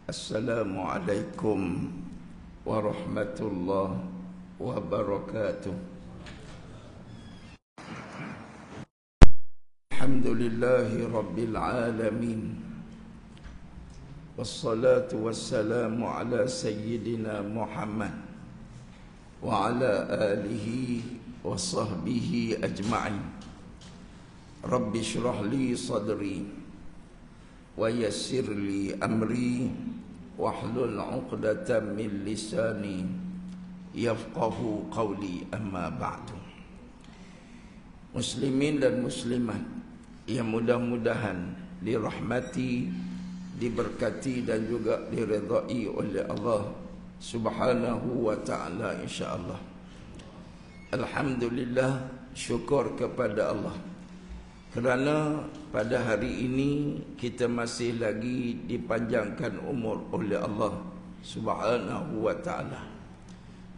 Assalamualaikum warahmatullahi wabarakatuh. Alhamdulillahi rabbil alamin. Wassalatu wassalamu ala sayyidina Muhammad wa ala alihi wa sahbihi ajma'in. Rabbi syrah li sadri wa yassir li amri wahlul 'uqdatam min lisani yafqahu qawli, amma ba'du. Muslimin dan muslimat yang mudah-mudahan dirahmati, diberkati dan juga diridai oleh Allah Subhanahu wa ta'ala, insya-Allah. Alhamdulillah, syukur kepada Allah kerana pada hari ini kita masih lagi dipanjangkan umur oleh Allah Subhanahu wa ta'ala.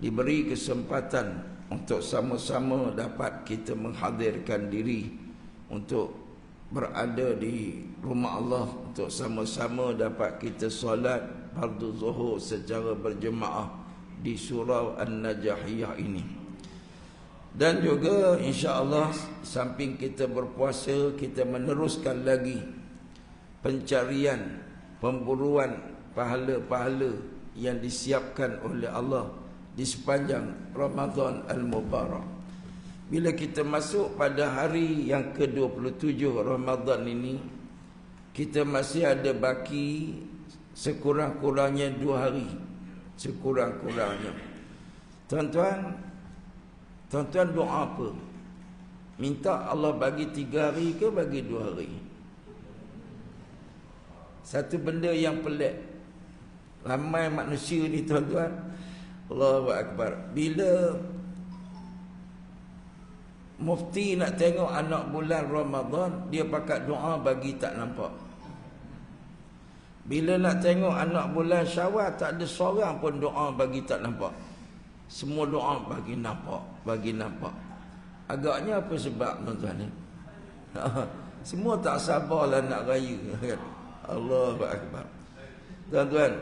Diberi kesempatan untuk sama-sama dapat kita menghadirkan diri untuk berada di rumah Allah, untuk sama-sama dapat kita solat fardu zuhur secara berjemaah di surau An-Najahiyah ini. Dan juga insya-Allah samping kita berpuasa, kita meneruskan lagi pencarian, pemburuan pahala-pahala yang disiapkan oleh Allah di sepanjang Ramadan Al-Mubarak. Bila kita masuk pada hari yang ke-27 Ramadan ini, kita masih ada baki sekurang-kurangnya 2 hari. Sekurang-kurangnya. Tuan-tuan doa apa? Minta Allah bagi 3 hari ke bagi 2 hari? Satu benda yang pelik, ramai manusia ni tuan-tuan, Allahu Akbar, bila mufti nak tengok anak bulan Ramadan, dia pakat doa bagi tak nampak. Bila nak tengok anak bulan Syawal, tak ada seorang pun doa bagi tak nampak. Semua doa bagi nampak, bagi nampak. Agaknya apa sebab tuan-tuan ni? Semua tak sabarlah nak raya kan? Allahu Akbar. Tuan-tuan,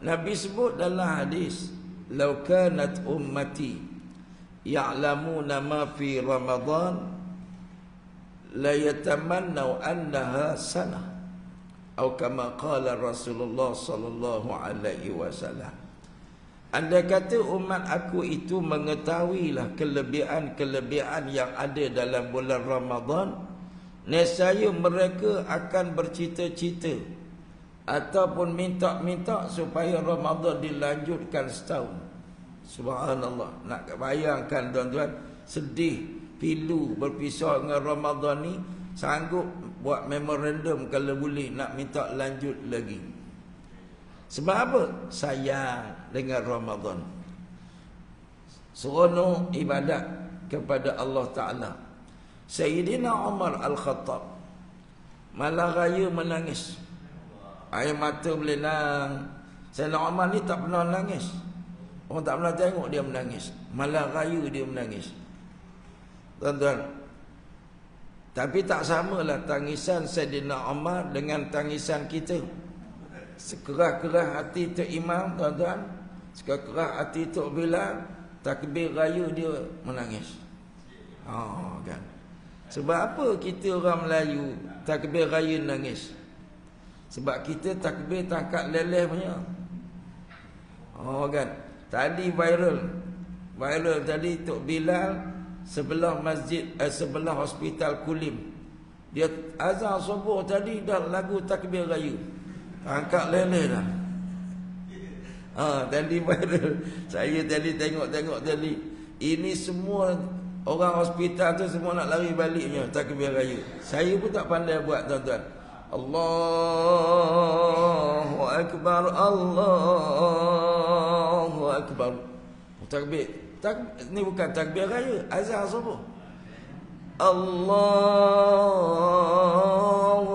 Nabi sebut dalam hadis, "Lau kanat ummati ya'lamuna ma fi Ramadan la yatamannau annaha sanah." Atau kama qala Rasulullah sallallahu alaihi wasallam. Andai kata umat aku itu mengetahuilah kelebihan-kelebihan yang ada dalam bulan Ramadan, nescaya mereka akan bercita-cita ataupun minta-minta supaya Ramadan dilanjutkan setahun. Subhanallah. Nak bayangkan tuan-tuan, sedih, pilu berpisah dengan Ramadan ni, sanggup buat memorandum kalau boleh nak minta lanjut lagi. Sebab apa? Sayang dengan Ramadan, seronok ibadat kepada Allah Ta'ala. Sayyidina Umar Al-Khattab malam raya menangis, air mata berlinang. Sayyidina Umar ni tak pernah menangis, orang tak pernah tengok dia menangis. Malam raya dia menangis, tuan-tuan. Tapi tak samalah tangisan Sayyidina Umar dengan tangisan kita. Sekerah-kerah hati Tok Imam, tuan-tuan, sekerah-kerah hati Tok Bilal, takbir raya dia menangis. Kan. Sebab apa kita orang Melayu takbir raya nangis? Sebab kita takbir tangkap leleh punya. Kan. Tadi viral tadi Tok Bilal sebelah masjid, sebelah hospital Kulim. Dia azan subuh tadi dah lagu takbir raya. Angkat leleh dah. Tadi viral. Saya tadi tengok tadi. Ini semua orang hospital tu semua nak lari baliknya takbir raya. Saya pun tak pandai buat, tuan-tuan. Allahu Akbar, Allahu Akbar. Takbir. Ni bukan takbir raya, azan subuh. Allahu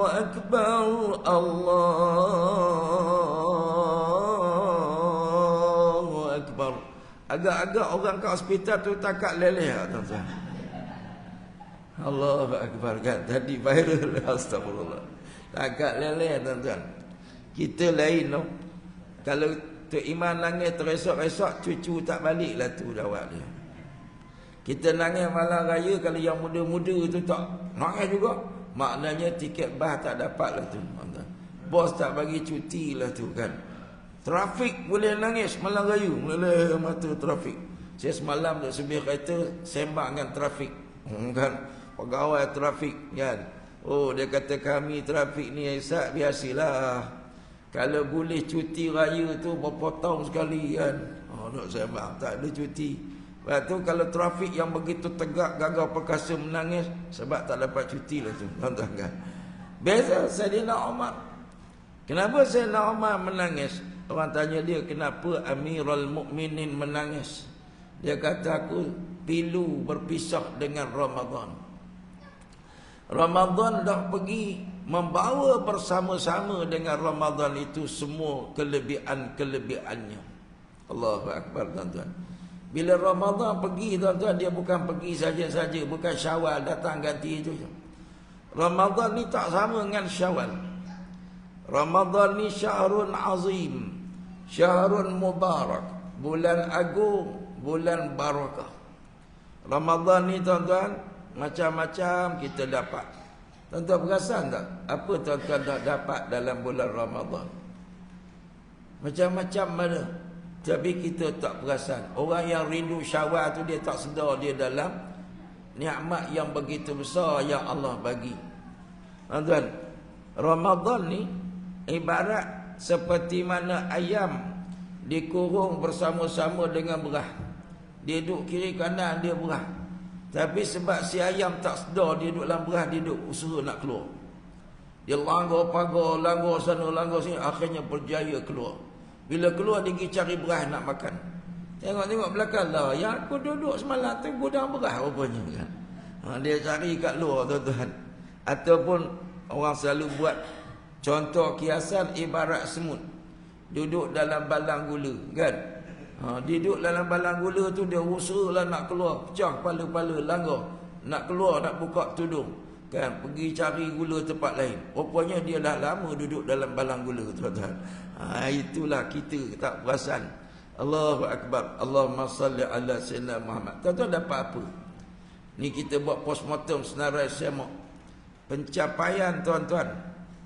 Akbar, Allahu Akbar. Agak-agak orang kat hospital tu takak leleh, tuan-tuan. Allahu Akbar kan. Tadi viral, astagfirullah. Takak leleh, tuan-tuan. Kita lain, no? Kalau Tok Iman nangis teresok-resok, cucu tak balik lah tu jawab dia. Kita nangis malam raya, kalau yang muda-muda tu tak nangis juga, maknanya tiket bas tak dapat lah tu. Bos tak bagi cuti lah tu kan. Trafik boleh nangis malam raya, meleleh mata trafik. Saya semalam duk sebih kereta, sembang dengan trafik kan, pegawai trafik kan. Oh, dia kata kami trafik ni Aisyah biasalah, kalau boleh cuti raya tu berapa tahun sekali kan. Oh, nak sembang tak ada cuti. Lepas tu kalau trafik yang begitu tegak, gagah perkasa menangis sebab tak dapat cuti lah tu, tuan-tuan kan. Biasa Saidina Umar. Kenapa Saidina Umar menangis? Orang tanya dia, kenapa Amirul Mukminin menangis? Dia kata, aku pilu berpisah dengan Ramadan. Ramadan dah pergi, membawa bersama-sama dengan Ramadan itu semua kelebihan-kelebihannya. Allahu Akbar, tuan-tuan. Bila Ramadan pergi, tuan-tuan, dia bukan pergi saja-saja, bukan Syawal datang ganti itu. Ramadan ni tak sama dengan Syawal. Ramadan ni syahrun azim, syahrun mubarak, bulan agung, bulan barakah. Ramadan ni tuan-tuan, macam-macam kita dapat. Tuan-tuan perasan tak? Apa tuan-tuan dah dapat dalam bulan Ramadan? Macam-macam mana? Tapi kita tak perasan. Orang yang rindu Syawal tu, dia tak sedar dia dalam nikmat yang begitu besar yang Allah bagi. Tuan-tuan, Ramadan ni ibarat seperti mana ayam dikurung bersama-sama dengan berah. Dia duduk kiri kanan, dia berah. Tapi sebab si ayam tak sedar dia duduk dalam berah, dia duduk usaha nak keluar. Dia langgar pagar, langgar sana, langgar sini, akhirnya berjaya keluar. Bila keluar, dia pergi cari berah nak makan. Tengok-tengok belakang lah, yang aku duduk semalam tu gudang berah rupanya kan. Dia cari kat luar, tuan-tuan. Ataupun orang selalu buat contoh kiasan ibarat semut duduk dalam balang gula kan. Duduk dalam balang gula tu, dia usahalah nak keluar, pecah kepala-kepala, langgar nak keluar, nak buka tudung kan, pergi cari gula tempat lain. Rupanya dia dah lama duduk dalam balang gula, tuan-tuan. Itulah kita tak perasan. Allahu Akbar. Allahumma salli ala sayyidina Muhammad. Tuan-tuan dapat apa? Ni kita buat postmortem senarai semak pencapaian tuan-tuan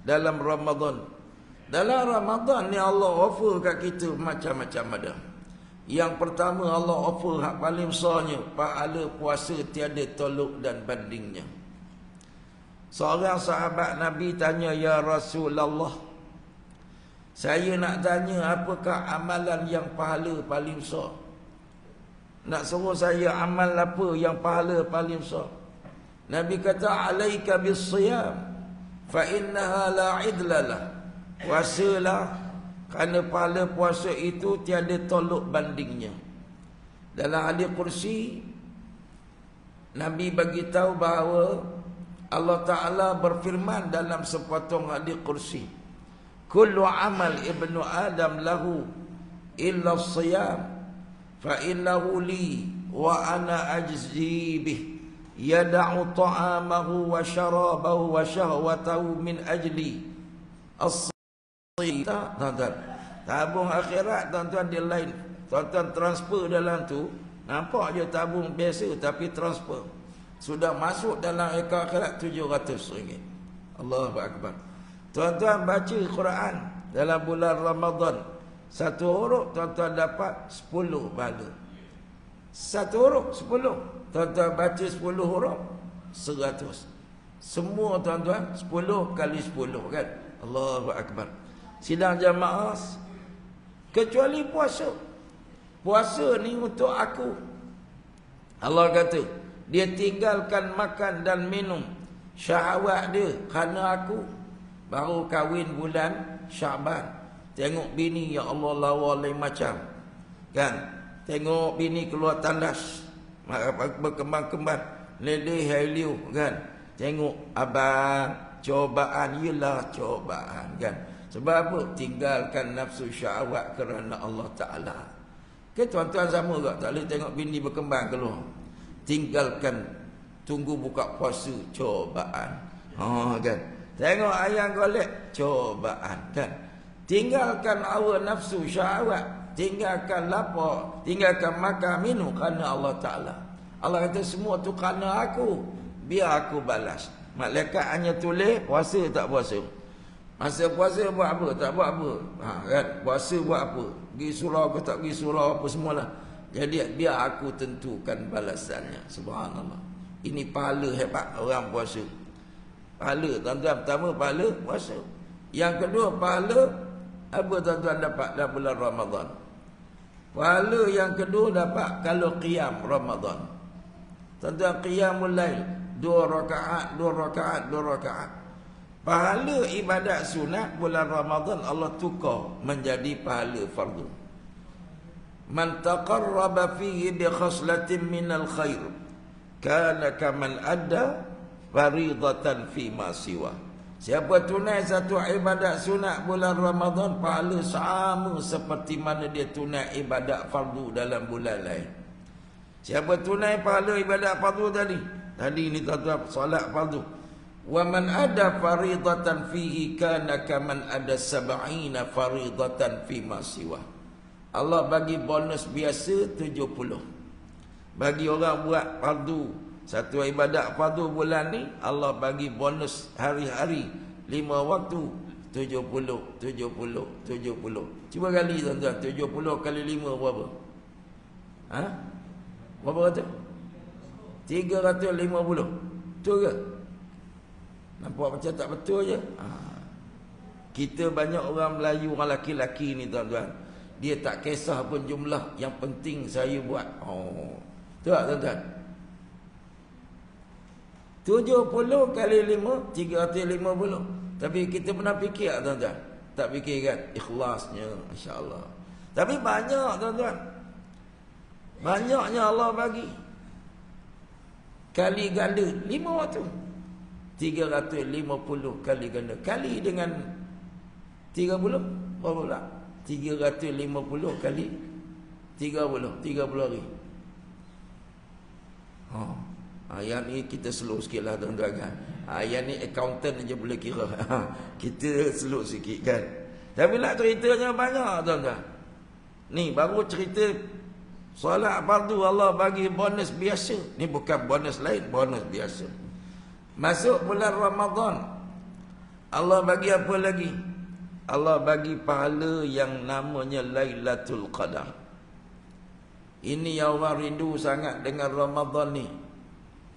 dalam Ramadan. Dalam Ramadan ni Allah offer kat kita macam-macam ada. Yang pertama, Allah offer hak paling besarnya, pahala puasa tiada tolok dan bandingnya. Seorang sahabat Nabi tanya, ya Rasulullah, saya nak tanya apakah amalan yang pahala paling besar? Nak suruh saya amal apa yang pahala paling besar? Nabi kata, alaika bis-siyam fa innaha la idlalah. Puasalah, kerana pahala puasa itu tiada tolok bandingnya. Dalam hadis kursi, Nabi bagi tahu bahawa Allah Ta'ala berfirman dalam sepotong hadis kursi, kullu amal ibnu Adam lahu illa siyam fa innahu li wa ana ajzi bih yada'u ta'amahu wa syarabahu wa syahwatahu min ajli as-siyam. Tuan-tuan, tabung akhirat tuan-tuan dia lain. Tuan-tuan transfer dalam tu, nampak je tabung biasa tapi transfer. Sudah masuk dalam akaun akhirat RM700. Allahu Akbar. Tuan-tuan baca Quran dalam bulan Ramadan, satu huruf tuan-tuan dapat 10 pahala. Satu huruf 10. Tuan-tuan baca 10 huruf 100. Semua tuan-tuan 10 kali 10 kan. Allahu Akbar. Sidang jamaah, kecuali puasa. Puasa ni untuk aku. Allah kata, dia tinggalkan makan dan minum syahwat dia kerana aku. Baru kahwin bulan Syaban, tengok bini, ya Allah, lawa lain macam kan. Tengok bini keluar tandas, berkembang-kembang, leleh hailiu kan. Tengok abang, cobaan, ialah cobaan kan. Sebab apa? Tinggalkan nafsu syahwat kerana Allah Ta'ala. Okay, tuan-tuan sama tak? Tak boleh tengok bini berkembang keluar, tinggalkan, tunggu buka puasa, cobaan. Kan. Tengok ayam golek, cobaan kan. Tinggalkan hawa nafsu syahwat, tinggalkan lapar, tinggalkan makan minum kerana Allah Ta'ala. Allah kata semua tu kerana aku, biar aku balas. Malaikat hanya tulis puasa tak puasa. Masa puasa buat apa, tak buat apa. Kan? Puasa buat apa, pergi surau ke tak pergi surau, apa semualah. Jadi biar aku tentukan balasannya. Subhanallah. Ini pahala hebat orang puasa. Pahala tuan-tuan, pertama pahala puasa. Yang kedua pahala apa tuan-tuan dapat dalam bulan Ramadan? Pahala yang kedua dapat kalau qiyam Ramadan. Tuan-tuan qiyamul lail 2 rakaat, 2 rakaat, 2 rakaat. Pahala ibadat sunat bulan Ramadan Allah tukar menjadi pahala fardu. Man taqarraba fihi bi khaslatin minal khair kana kaman adda faridatan fi ma siwa. Siapa tunai satu ibadat sunat bulan Ramadan, pahala sama seperti mana dia tunai ibadat fardu dalam bulan lain. Siapa tunai pahala ibadat fardu tadi ni tuan-tuan, solat fardu. Wa man ada faridatan fihi kana kaman ada 70 faridatan fi ma siwa. Allah bagi bonus biasa 70. Bagi orang buat fardu, satu ibadat fardu bulan ni, Allah bagi bonus hari-hari 5 waktu 70, 70, 70. Cuba kali tuan-tuan, 70 kali 5 berapa? Ha? Berapa kata? 350. Betul ke? Nampak macam tak betul je. Kita banyak orang Melayu, orang laki-laki ni tuan-tuan, dia tak kisah pun jumlah, yang penting saya buat. Betul tak tuan-tuan? 70 kali 5 350. Tapi kita pernah fikir tak tuan-tuan? Tak fikir kan ikhlasnya, insya-Allah. Tapi banyak tuan-tuan. Banyaknya Allah bagi. Kali ganda 5 waktu. 350 kali ganda. Kali dengan 30 berapa pula? 350 kali 30 hari. Yang ni kita slow sikit lah tuan-tuan kan. Yang ni accountant aja boleh kira. Kita slow sikit kan. Tapi nak ceritanya banyak tuan-tuan. Ni baru cerita solat fardu Allah bagi bonus biasa. Ni bukan bonus lain, bonus biasa. Masuk bulan Ramadan, Allah bagi apa lagi? Allah bagi pahala yang namanya Lailatul Qadar. Ini yang orang rindu sangat dengan Ramadan ni.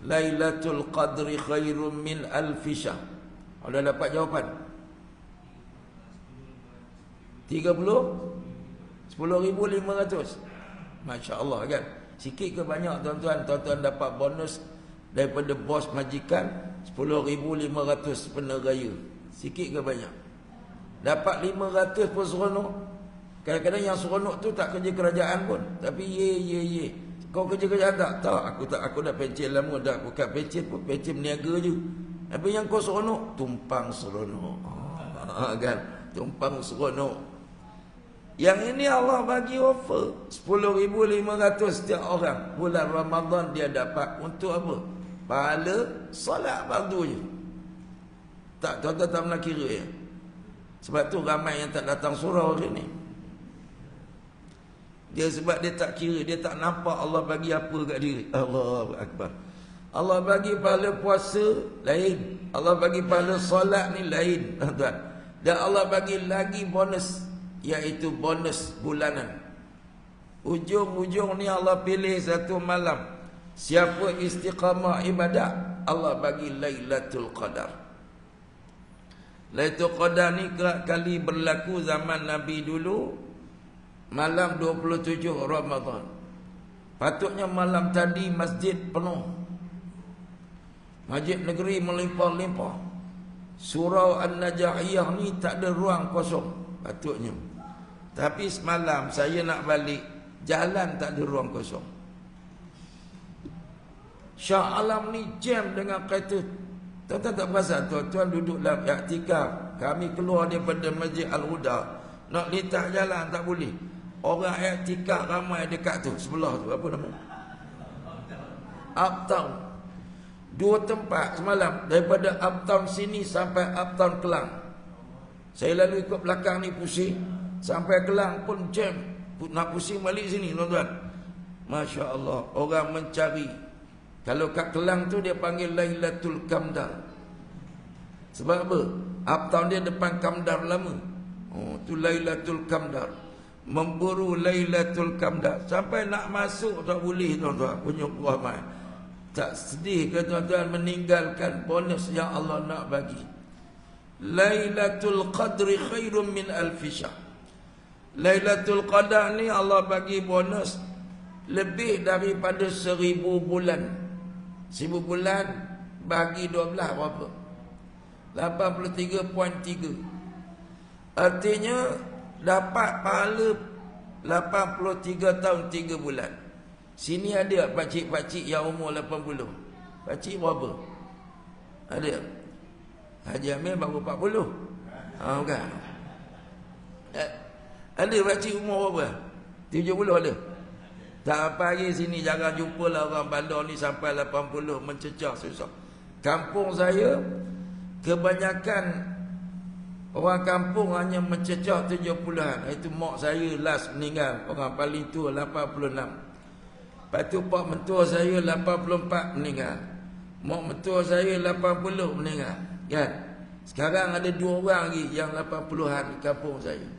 Lailatul Qadri khairum min alfi syahr. Ada dapat jawapan? 30? 10,500. Masya Allah kan. Sikit ke banyak tuan-tuan? Tuan-tuan dapat bonus daripada bos majikan 10,500 peneraya. Sikit ke banyak? Dapat 500 pun seronok. Kadang-kadang yang seronok tu tak kerja kerajaan pun, tapi ye. Kau kerja kerajaan tak? Tak, aku dah pencen lama dah. Bukan pencen pun, pencen meniaga je. Tapi yang kau seronok, tumpang seronok. Kan? Tumpang seronok. Yang ini Allah bagi offer 10,500 setiap orang. Bulan Ramadan dia dapat untuk apa? Pahala solat fardu je. Tak, tuan-tuan tak pernah kira ya. Sebab tu ramai yang tak datang surau hari ni. Dia sebab dia tak kira, dia tak nampak Allah bagi apa kat diri. Allahu Akbar. Allah bagi pahala puasa lain. Allah bagi pahala solat ni lain, tuan-tuan. Dan Allah bagi lagi bonus, iaitu bonus bulanan. Ujung-ujung ni Allah pilih satu malam. Siapa istiqamah ibadat, Allah bagi Lailatul Qadar. Lailatul Qadar ni kerap kali berlaku zaman Nabi dulu, malam 27 Ramadan. Patutnya malam tadi masjid penuh. Masjid negeri melimpah-limpah. Surau An-Najahiyah ni tak ada ruang kosong patutnya. Tapi semalam saya nak balik, jalan tak ada ruang kosong. Shah Alam ni jam dengan kereta. Tuan-tuan tak perasan, tuan-tuan duduk dalam iktikaf. Kami keluar daripada Masjid Al-Huda, nak lintas jalan tak boleh. Orang iktikaf ramai dekat tu, sebelah tu, apa nama? Uptown. 2 tempat semalam, daripada Uptown sini sampai Uptown Kelang. Saya lalu ikut belakang ni pusing. Sampai Kelang pun jam. Nak pusing balik sini tuan-tuan. Masya Allah. Orang mencari. Kalau kat Kelang tu dia panggil Lailatul Kamdar. Sebab apa? Uptown dia depan Kamdar lama. Oh, tu Lailatul Kamdar. Memburu Lailatul Kamdar. Sampai nak masuk tak boleh tuan-tuan. Penyukur ramai. Tak sedih ke tuan-tuan meninggalkan bonus yang Allah nak bagi. Lailatul Qadri khairum min alfi syahr. Lailatul Qadar ni Allah bagi bonus lebih daripada 1000 bulan. 1000 bulan bagi 12 berapa? 83.3. Artinya dapat pahala 83 tahun 3 bulan. Sini ada pakcik-pakcik yang umur 80. Pakcik berapa? Ada? Haji Amir baru 40. Bukan. Ada pakcik umur berapa? 70 ada? Tak apa lagi sini jangan jumpalah orang bandar ni sampai 80 mencecah susah. Kampung saya kebanyakan orang kampung hanya mencecah 70-an. Itu mak saya last meninggal. Orang paling tua 86. Lepas tu pak mentua saya 84 meninggal. Mak mentua saya 80 meninggal. Kan? Sekarang ada 2 orang lagi yang 80-an di kampung saya.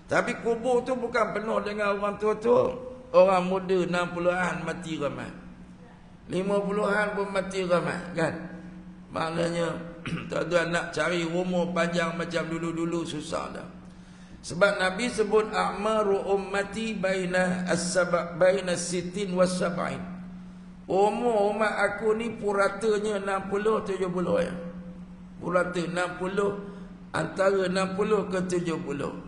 Tapi kubur tu bukan penuh dengan orang tua-tua. Orang muda 60-an mati ramai. 50-an pun mati ramai. Kan? Maknanya tuan-tuan nak cari umur panjang macam dulu-dulu susah dah. Sebab Nabi sebut a'maru ummati baina sittin was sab'in. Umur umat aku ni puratanya 60 70 ya. Purata 60 antara 60 ke 70.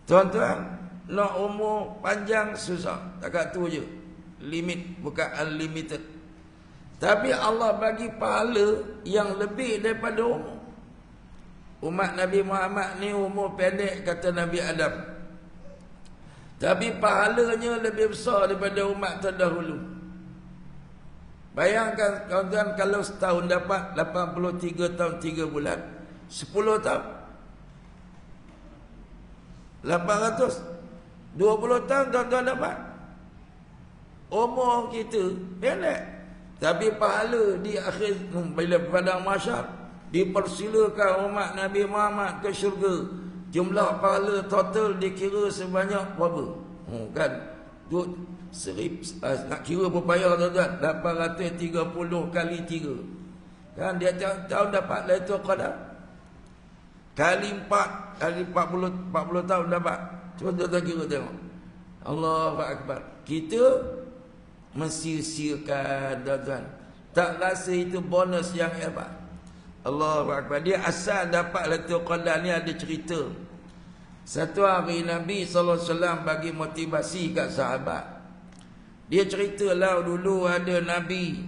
Tuan-tuan, nak umur panjang susah. Takat tu je. Limit bukan unlimited. Tapi Allah bagi pahala yang lebih daripada umur. Umat Nabi Muhammad ni umur pendek kata Nabi Adam. Tapi pahalanya lebih besar daripada umat terdahulu. Bayangkan tuan-tuan kalau setahun dapat 83 tahun 3 bulan. 10 tahun 800. 20 tahun tuan-tuan dapat. Umur kita pendek. Tapi pahala di akhir bila padang mahsyar dipersilakan umat Nabi Muhammad ke syurga. Jumlah pahala total dikira sebanyak berapa? Kan? Nak kira berapa tuan-tuan? 830 kali 3. Kan dia tahun dapat Lailatul Qadar. Kali 4, kali 40 tahun dapat. Cuba tuan-tuan kira tengok. Allahu Akbar. Kita mensia-siakan tuan-tuan. Tak rasa itu bonus yang hebat. Allahu Akbar. Dia asal dapat Lailatul Qadar ni ada cerita. Satu hari Nabi SAW bagi motivasi kat sahabat. Dia ceritalah dulu ada Nabi.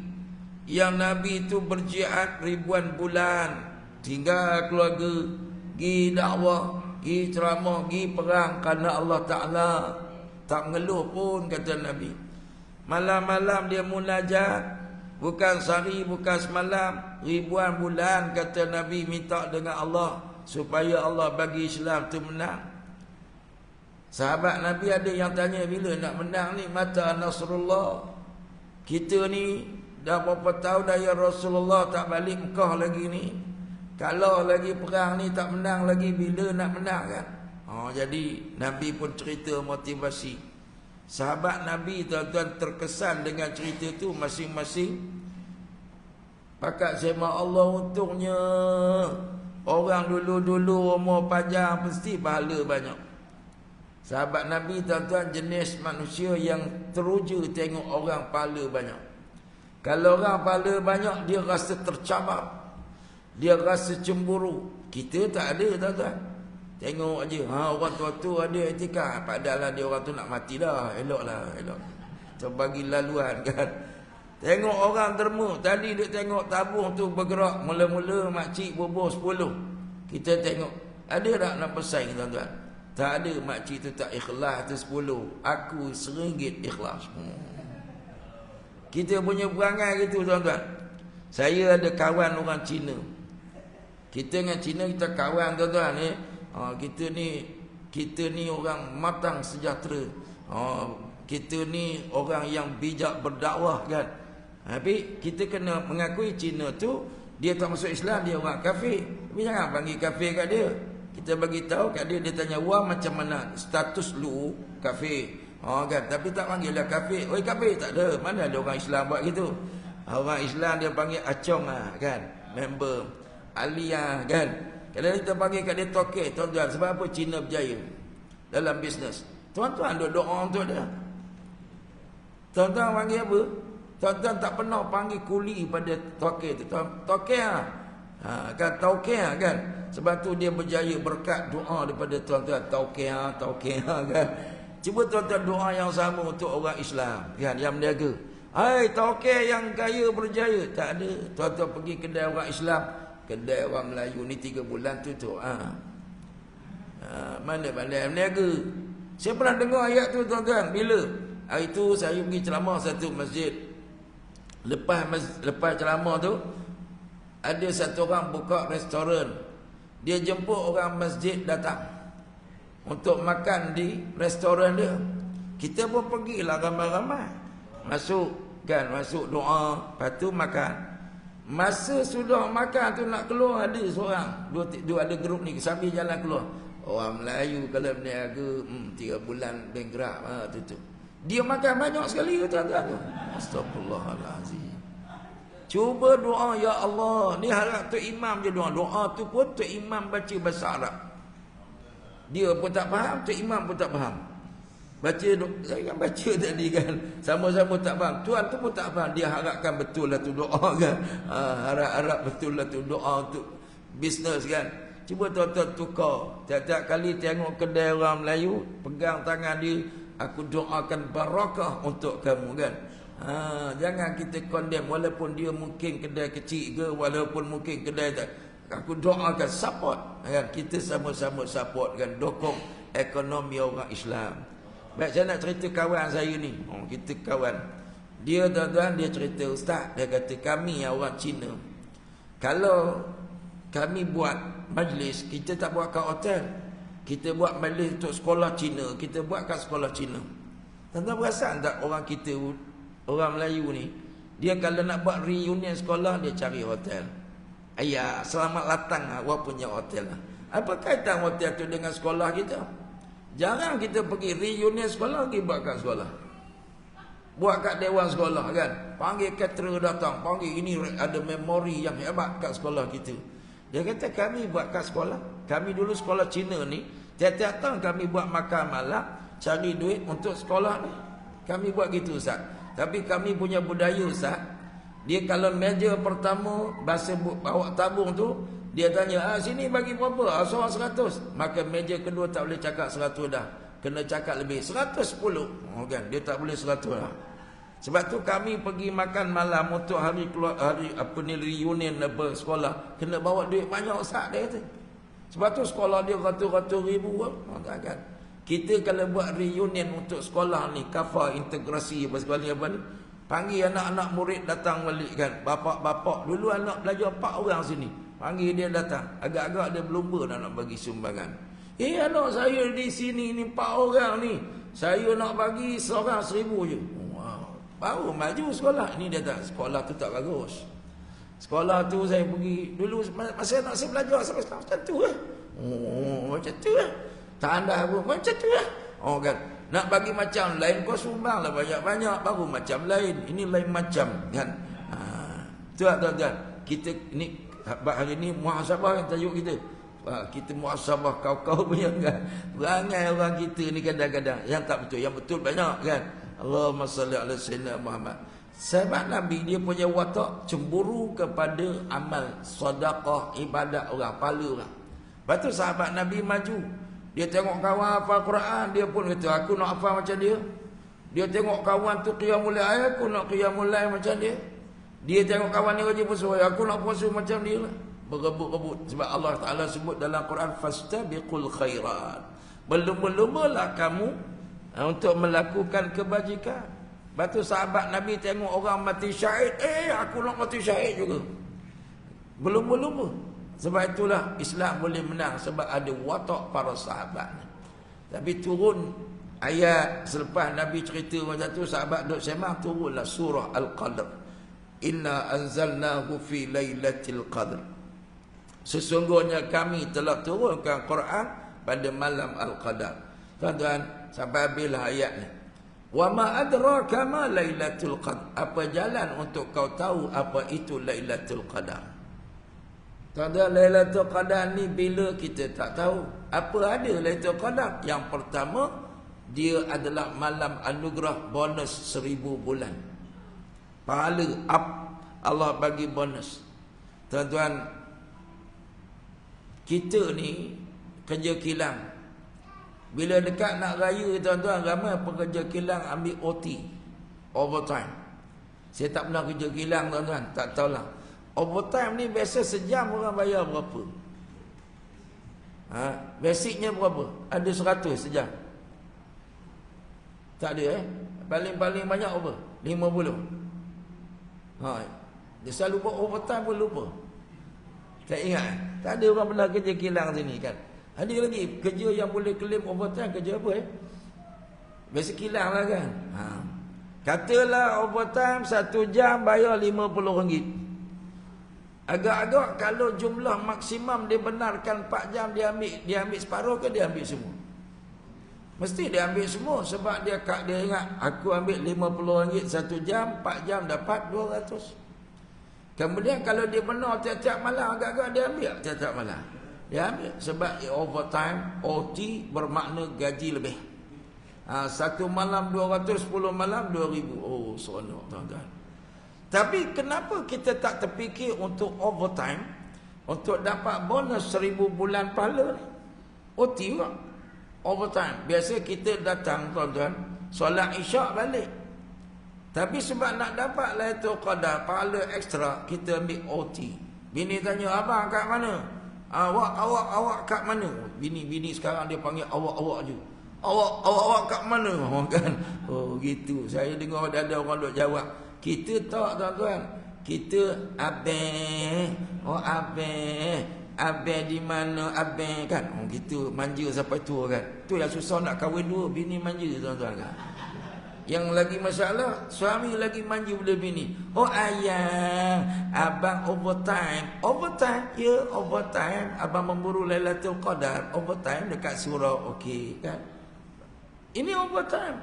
Yang Nabi tu berjihad ribuan bulan. Tinggal keluarga. Pergi dakwah. Pergi ceramah. Pergi perang kerana Allah Ta'ala. Tak mengeluh pun kata Nabi. Malam-malam dia munajat. Bukan sehari, bukan semalam. Ribuan bulan kata Nabi minta dengan Allah. Supaya Allah bagi Islam tu menang. Sahabat Nabi ada yang tanya bila nak menang ni. Mata Nasrullah. Kita ni dah berapa tahun dah ya Rasulullah tak balik Mekah lagi ni. Kalau lagi perang ni tak menang lagi. Bila nak menang kan? Jadi Nabi pun cerita motivasi. Sahabat Nabi tuan-tuan terkesan dengan cerita tu masing-masing. Pakat sema Allah untungnya orang dulu-dulu umur panjang mesti pahala banyak. Sahabat Nabi tuan-tuan jenis manusia yang teruja tengok orang pahala banyak. Kalau orang pahala banyak dia rasa tercabar. Dia rasa cemburu. Kita tak ada tuan-tuan. Tengok aja orang tua-tua ada etika. Padahal dia orang tu nak mati dah. Eloklah, elok. Terbagi laluan kan. Tengok orang derma. Tadi dia tengok tabung tu bergerak. Mula-mula makcik bubuh 10. Kita tengok. Ada tak nak pesaing tuan-tuan? Tak ada. Makcik tu tak ikhlas tu 10. Aku RM1 ikhlas. Kita punya perangai gitu tuan-tuan. Saya ada kawan orang Cina. Kita dengan Cina kita kawan tuan-tuan ni. Kita ni orang matang sejahtera. Kita ni orang yang bijak berdakwah kan. Tapi kita kena mengakui Cina tu dia tak masuk Islam, dia orang kafir. Tapi jangan panggil kafir kat dia. Kita bagi tahu kat dia, dia tanya wah macam mana status lu kafir. Kan, tapi tak panggil dia kafir. Oi kafir tak ada. Mana ada orang Islam buat gitu. Orang Islam dia panggil acong kan, member Aliyah kan. Kalau kita panggil kat dia tokek, tuan-tuan, sebab apa Cina berjaya dalam bisnes? Tuan-tuan duk doa untuk dia. Tuan-tuan panggil apa? Tuan-tuan tak pernah panggil kuli pada tokek tu. Tokek kan tokek kan. Sebab tu dia berjaya berkat doa daripada tuan-tuan. Tokek kan. Cuba tuan-tuan doa yang sama untuk orang Islam kan, yang berniaga. Hai tokek yang kaya berjaya. Tak ada. Tuan-tuan pergi kedai orang Islam, kedai orang Melayu ni 3 bulan tutup. Mana pandai berniaga. Saya pernah dengar ayat tu tuan-tuan. Bila? Hari tu saya pergi ceramah satu masjid. Lepas ceramah tu, ada satu orang buka restoran. Dia jemput orang masjid datang untuk makan di restoran dia. Kita pun pergilah ramai-ramai. Masuk doa, lepas tu makan. Masa sudah makan tu nak keluar, ada seorang, dua ada grup ni sambil jalan keluar. Orang Melayu kalau berniaga 3 bulan bankrupt tutup. Dia makan banyak sekali tuan-tuan tu. Astagfirullahalazim. Cuba doa ya Allah. Ni harap Tok Imam je doa. Doa tu pun Tok Imam baca bahasa Arab. Dia pun tak faham, Tok Imam pun tak faham. Saya kan baca tadi kan, sama-sama tak faham. Tuan tu pun tak faham. Dia harapkan betul lah tu doa kan. Harap-harap betul lah tu doa untuk bisnes kan. Cuba tuan-tuan tukar. Tiap-tiap kali tengok kedai orang Melayu, pegang tangan dia, aku doakan barakah untuk kamu kan. Jangan kita condemn, walaupun dia mungkin kedai kecil ke, walaupun mungkin kedai tak. Aku doakan support kan. Kita sama-sama support kan, dokong ekonomi orang Islam. Baik, saya nak cerita kawan saya ni. Kita kawan. Dia tuan-tuan, dia cerita, ustaz, dia kata kami orang Cina, kalau kami buat majlis, kita tak buat kat hotel. Kita buat majlis untuk sekolah Cina, kita buat kat sekolah Cina. Tuan-tuan perasan tak orang kita, orang Melayu ni, dia kalau nak buat reunion sekolah, dia cari hotel. Ayah, selamat datang awak punya hotel. Apa kaitan hotel tu dengan sekolah kita? Jarang kita pergi reunion sekolah, pergi buat kat sekolah. Buat kat dewan sekolah kan. Panggil caterer datang, panggil ini ada memori yang hebat kat sekolah kita. Dia kata kami buat kat sekolah. Kami dulu sekolah Cina ni, tiap-tiap tahun kami buat makan malam, cari duit untuk sekolah ni. Kami buat gitu Ustaz. Tapi kami punya budaya Ustaz, dia kalau meja pertama bahasa bawa tabung tu, dia tanya, sini bagi berapa? Soal 100. Maka meja kedua tak boleh cakap 100 dah. Kena cakap lebih 110. Kan? Dia tak boleh 100 dah. Sebab tu kami pergi makan malam untuk hari reunion sekolah, kena bawa duit banyak Ustaz dia kata. Sebab tu sekolah dia ratus-ratus ribu kan. Kita kalau buat reunion untuk sekolah ni, kafar integrasi apa ni, panggil anak-anak murid datang balik kan. Bapak-bapak dulu anak belajar 4 orang sini, panggil dia datang. Agak-agak dia berlumba nak bagi sumbangan. Anak saya di sini ni 4 orang ni, saya nak bagi seorang 1,000 je. Baru maju sekolah. Ini dia tak, sekolah tu tak bagus. Sekolah tu saya pergi dulu masa anak saya belajar sampai sekarang macam tu lah. Macam tu lah. Tak anda pun macam tu lah. Kan. Nak bagi macam lain, kau sumbang lah banyak-banyak, baru macam lain. Ini lain macam kan. Tu lah tuan-tuan. Kita ni hari ni muhasabah yang tajuk kita. Kita muhasabah kau-kau punya kan. Berangai orang kita ni kadang-kadang yang tak betul, yang betul banyak kan. Allahumma salli ala sayyidina Muhammad. Sahabat Nabi dia punya watak cemburu kepada amal sedekah, ibadat orang, pahala orang. Lepas tu sahabat Nabi maju. Dia tengok kawan hafal Quran, dia pun kata aku nak hafal macam dia. Dia tengok kawan tu qiyamul lail, aku nak qiyamul lail macam dia. Dia tengok kawan ni rajin puasa, aku nak puasa macam dia lah. Berebut-rebut. Sebab Allah Ta'ala sebut dalam Quran, fastabiqul khairat. Berlumba-lumbalah kamu untuk melakukan kebajikan. Lepas tu sahabat Nabi tengok orang mati syahid, aku nak mati syahid juga. Berlumba-lumba. Sebab itulah Islam boleh menang, sebab ada watak para sahabat. Tapi turun ayat selepas Nabi cerita macam tu, sahabat duk sembang, turunlah surah Al-Qadr. Inna anzalnahu fi lailatul qadr. Sesungguhnya kami telah turunkan Quran pada malam Al-Qadar. Tuan-tuan, sampai habislah ayat ni. Wa ma adraka ma lailatul qadr. Apa jalan untuk kau tahu apa itu Lailatul Qadar? Tuan-tuan, Lailatul Qadar ni bila kita tak tahu. Apa ada Lailatul Qadar? Yang pertama, dia adalah malam anugerah bonus 1000 bulan. Pahala up, Allah bagi bonus. Tuan-tuan, kita ni kerja kilang. Bila dekat nak raya, tuan-tuan, ramai pekerja kilang ambil OT, overtime. Saya tak pernah kerja kilang, tuan-tuan, tak tahulah. Overtime ni biasa sejam orang bayar berapa? Basicnya berapa? Ada 100 sejam. Tak ada paling-paling banyak apa? 50. Dia selalu buat overtime pun lupa. Tak ingat? Tak ada orang pernah kerja kilang sini kan. Ada lagi kerja yang boleh claim overtime, kerja apa biasa kilang lah kan. Katalah overtime 1 jam bayar RM50. Agak-agak kalau jumlah maksimum dia benarkan 4 jam, dia ambil separuh ke dia ambil semua? Mesti dia ambil semua, sebab dia ingat aku ambil RM50 1 jam, 4 jam dapat 200. Kemudian kalau dia benar tiap-tiap malam, agak-agak dia ambil tiap-tiap malam. Dia ambil sebab overtime, OT bermakna gaji lebih. 1 malam 200, 10 malam 2000. Oh, seronok tuan-tuan. Tapi kenapa kita tak terfikir untuk overtime, untuk dapat bonus 1000 bulan pahala ni? OT juga, overtime. Biasa kita datang tuan-tuan, solat isyak balik. Tapi sebab nak dapat Lailatul Qadar, pahala ekstra, kita ambil OT. Bini tanya, abang kat mana? Awak kat mana? Bini sekarang dia panggil awak je. Awak kat mana? Kan? Oh gitu. Saya dengar ada orang duk jawab. Kita tak tuan-tuan. Kita abang. Oh abang. Abang di mana abang kan? Oh gitu, manja sampai tua kan. Tu yang susah nak kahwin dua, bini manja tuan-tuan kan. Yang lagi masalah, suami lagi manja pada bini. Oh ayah, abang overtime. Overtime? Ya, overtime. Abang memburu Lailatul Qadar. Overtime dekat surau, okey kan? Ini overtime.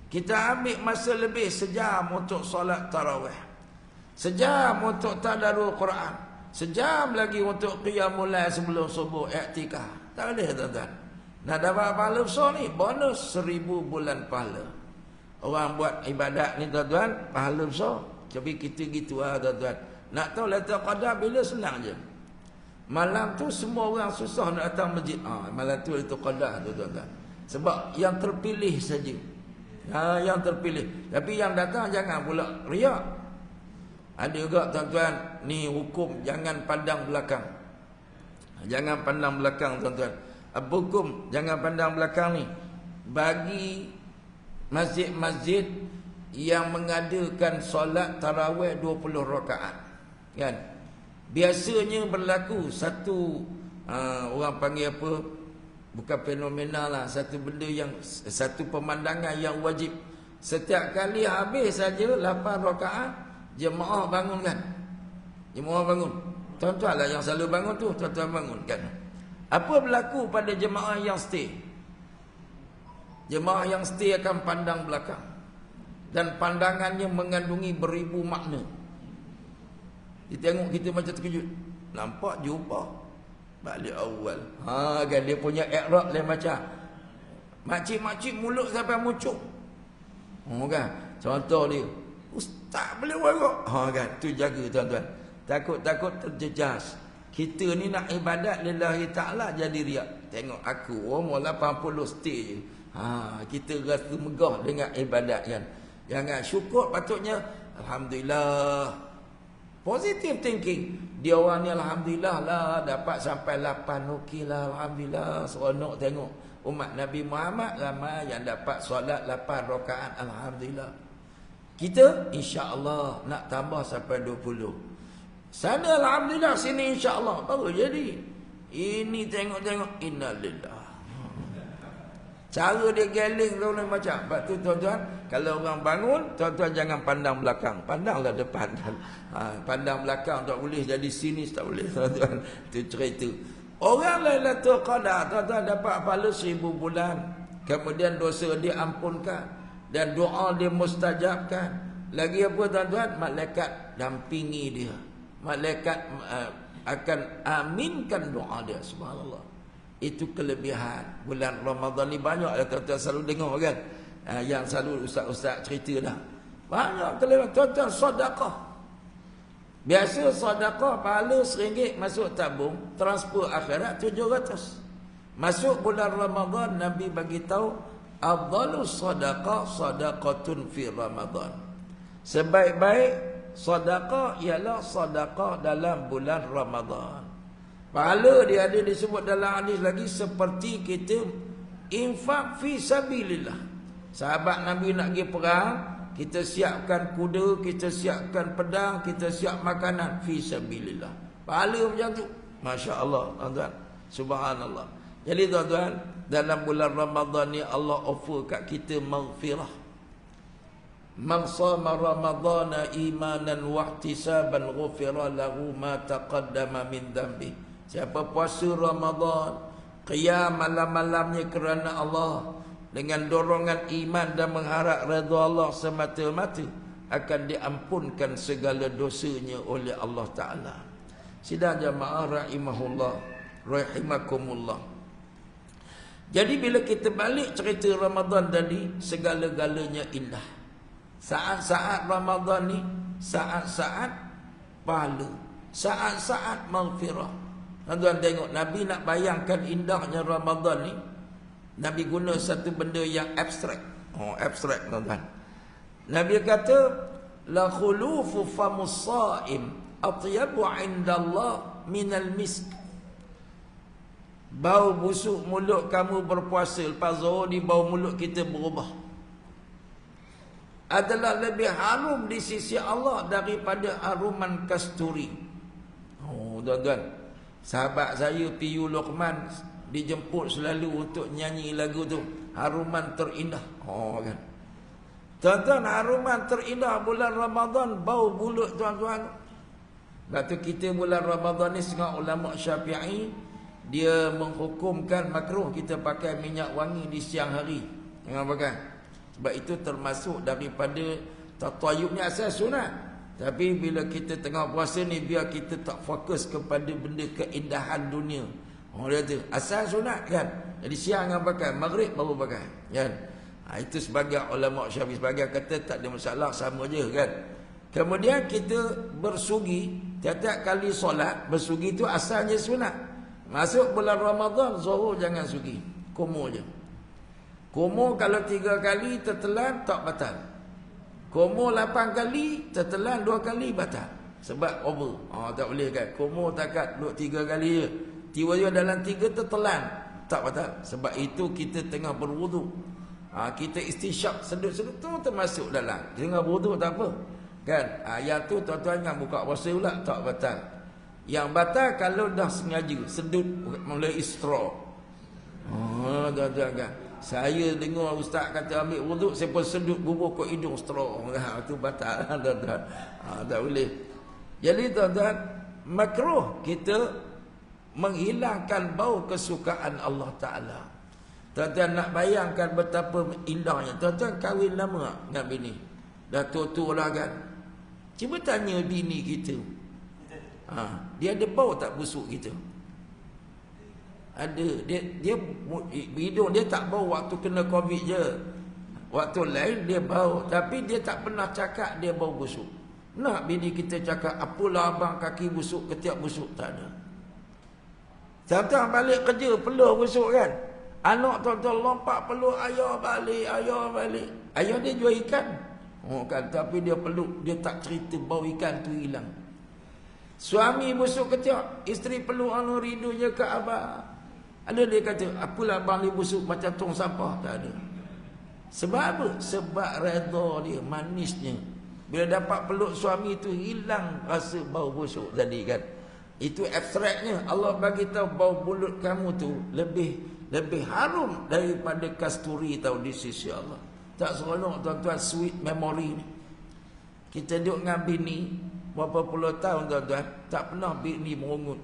Kita ambil masa lebih sejam untuk solat tarawih. Sejam untuk tadarus Quran. Sejam lagi untuk qiyamul lail sebelum subuh, i'tikaf. Tak boleh tuan-tuan. Nak dapat pahala besar ni, bonus 1000 bulan pahala. Orang buat ibadat ni tuan-tuan, pahala besar. Tapi kita gitu lah tuan-tuan. Nak tahu Lailatul Qadar bila, senang je. Malam tu semua orang susah nak datang masjid. Malam tu Lailatul Qadar tu tuan-tuan. Sebab yang terpilih saja. Yang terpilih. Tapi yang datang jangan pula riak. Ada juga tuan-tuan, ni hukum jangan pandang belakang. Jangan pandang belakang tuan-tuan. Apa hukum jangan pandang belakang ni? Bagi masjid-masjid yang mengadakan solat tarawih 20 rakaat, kan? Biasanya berlaku satu orang panggil apa? Bukan fenomena lah, satu benda yang, satu pemandangan yang wajib. Setiap kali habis saja 8 rakaat, jemaah bangun kan? Jemaah bangun. Tuan-tuan lah yang selalu bangun tu, tuan-tuan bangun kan? Apa berlaku pada jemaah yang stay? Jemaah yang stay akan pandang belakang. Dan pandangannya mengandungi beribu makna. Dia tengok kita macam terkejut. Nampak jumpa balik awal. Kan dia punya i'rab lain macam. Makcik-makcik mulut sampai muncul. Kan? Contoh dia, ustaz boleh warak. Kan? Tu jaga tuan-tuan. Takut-takut terjejas. Kita ni nak ibadat lillahi ta'ala jadi riak. Tengok aku, umur 80 stay je. Kita rasa megah dengan ibadat kan. Jangan syukur, patutnya alhamdulillah. Positive thinking. Dia orang ni alhamdulillah lah dapat sampai 8, okeylah alhamdulillah. Seronok tengok umat Nabi Muhammad ramai yang dapat solat 8 rakaat, alhamdulillah. Kita insya-Allah nak tambah sampai 20. Sana alhamdulillah, sini insya-Allah baru jadi. Ini tengok-tengok innalillah. Cara dia galing tu macam. Sebab tu tuan-tuan, kalau orang bangun, tuan-tuan jangan pandang belakang. Pandanglah depan. Pandang belakang tak boleh, jadi sini tak boleh, tuan-tuan. Itu cerita. Orang Lailatul Qadar, tuan-tuan dapat pahala 1000 bulan. Kemudian dosa dia ampunkan. Dan doa dia mustajabkan. Lagi apa tuan-tuan? Malaikat dampingi dia. Malaikat akan aminkan doa dia. Subhanallah. Itu kelebihan bulan Ramadan ni. Banyak tuan-tuan selalu dengar kan, yang selalu ustaz-ustaz cerita dah. Banyak kelebihan. Tuan-tuan sedekah. Biasa sedekah pahala RM1 masuk tabung, transfer akhirat 700. Masuk bulan Ramadan, Nabi bagi tahu afdalus sedekah sedekatun fi Ramadan. Sebaik-baik sedekah ialah sedekah dalam bulan Ramadan. Pahala dia ada disebut dalam hadis lagi seperti kita infak fi sabilillah. Sahabat Nabi nak pergi perang, kita siapkan kuda, kita siapkan pedang, kita siap makanan fi sabilillah. Pahala macam tu. Masya-Allah, tuan-tuan. Subhanallah. Jadi tuan-tuan, dalam bulan Ramadan ni Allah offer kat kita maghfirah. Man shama ramadhana imanan wa ihtisaban ghufira lahu ma taqaddama min dhanbi. Siapa puasa Ramadan, qiyam malam-malamnya kerana Allah, dengan dorongan iman dan mengharap redha Allah semata-mata, akan diampunkan segala dosanya oleh Allah Ta'ala. Sidang jamaah rahimahullah, rahimakumullah. Jadi bila kita balik cerita Ramadan tadi, segala-galanya indah. Saat-saat Ramadan ni, saat-saat pahala, saat-saat maghfirah. Tuan-tuan tengok, Nabi nak bayangkan indahnya Ramadan ni, Nabi guna satu benda yang abstrak. Abstrak tuan-tuan. Nabi kata, la khulufu famus saim atyabu indallah minal misk. Bau busuk mulut kamu berpuasa, lepas zuhur ni bau mulut kita berubah, adalah lebih harum di sisi Allah daripada haruman kasturi. Tuan-tuan, sahabat saya Piyu Luqman dijemput selalu untuk nyanyi lagu tu, haruman terindah. Kan. Tuan-tuan, haruman terindah bulan Ramadan, bau mulut tuan-tuan. Lepas tu kita bulan Ramadan ni, setengah ulama Syafi'i dia menghukumkan makruh kita pakai minyak wangi di siang hari. Jangan pakai. Sebab itu termasuk daripada tatayubnya asal sunat. Tapi bila kita tengah puasa ni, biar kita tak fokus kepada benda keindahan dunia. Dia kata asal sunat kan. Jadi siang yang pakai, maghrib baru pakai kan. Itu sebagai ulama Syafi'i, sebagai kata tak ada masalah, sama je kan. Kemudian kita bersugi tiap-tiap kali solat. Bersugi itu asalnya sunat. Masuk bulan Ramadan, zuhur jangan sugi, kumur je. Kumur kalau 3 kali tertelan tak batal. Kumur 8 kali tertelan 2 kali batal. Sebab over. Tak boleh kan. Kumur takat duduk 3 kali je, tiba-tiba dalam 3 tertelan, tak batal. Sebab itu kita tengah berwuduk, kita istisyak, sedut-sedut tu termasuk dalam. Tengah berwuduk tak apa kan. Yang tu tuan-tuan jangan buka puasa pula, tak batal. Yang batal kalau dah sengaja sedut mulai straw. Tuan-tuan kan. Saya dengar ustaz kata ambil wuduk, saya pun sedut bubur ke hidung straw. Itu batal tuan-tuan. Tak boleh. Jadi tuan-tuan, makruh kita menghilangkan bau kesukaan Allah Ta'ala. Tuan-tuan nak bayangkan betapa indahnya. Tuan-tuan kahwin lama tak dengan bini? Dah tua-tua lah kan. Cuba tanya bini kita, dia ada bau tak busuk kita? Ada. Dia hidung dia tak bau waktu kena COVID je. Waktu lain dia bau, tapi dia tak pernah cakap dia bau busuk. Nak bini kita cakap, apalah abang kaki busuk, ketiak busuk? Tak ada. Tuan-tuan balik kerja peluh busuk kan. Anak tuan-tuan lompat peluh, ayah balik, ayah balik. Ayah dia jual ikan. Kan, tapi dia peluk, dia tak cerita bau ikan tu hilang. Suami busuk ketiak, isteri peluk anu rindu je ke abang. Ada dia kata, apalah abang ni busuk macam tong sampah? Tak ada. Sebab apa? Sebab redha dia, manisnya. Bila dapat peluk suami tu hilang rasa bau busuk tadi kan. Itu abstraknya. Allah bagi tahu bau mulut kamu tu lebih harum daripada kasturi tahu di sisi Allah. Tak seronok tuan-tuan sweet memory ni. Kita duduk dengan bini berapa puluh tahun tuan-tuan, tak pernah bini merungut.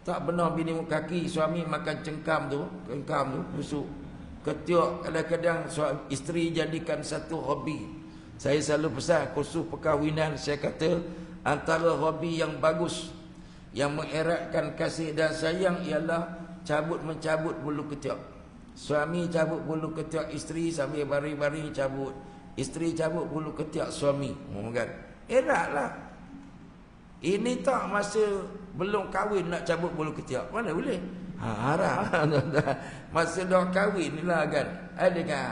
Tak pernah bini kaki suami makan cengkam tu busuk. Ketiak kadang-kadang isteri jadikan satu hobi. Saya selalu pesan kursus perkahwinan, saya kata antara hobi yang bagus yang mengeratkan kasih dan sayang ialah cabut-mencabut bulu ketiak. Suami cabut bulu ketiak isteri sambil baring-baring cabut. Isteri cabut bulu ketiak suami. Kan? Eratlah. Ini tak masa belum kahwin nak cabut bulu ketiak. Mana boleh? Haram. Masa dah kahwin ni lah kan. Ada kan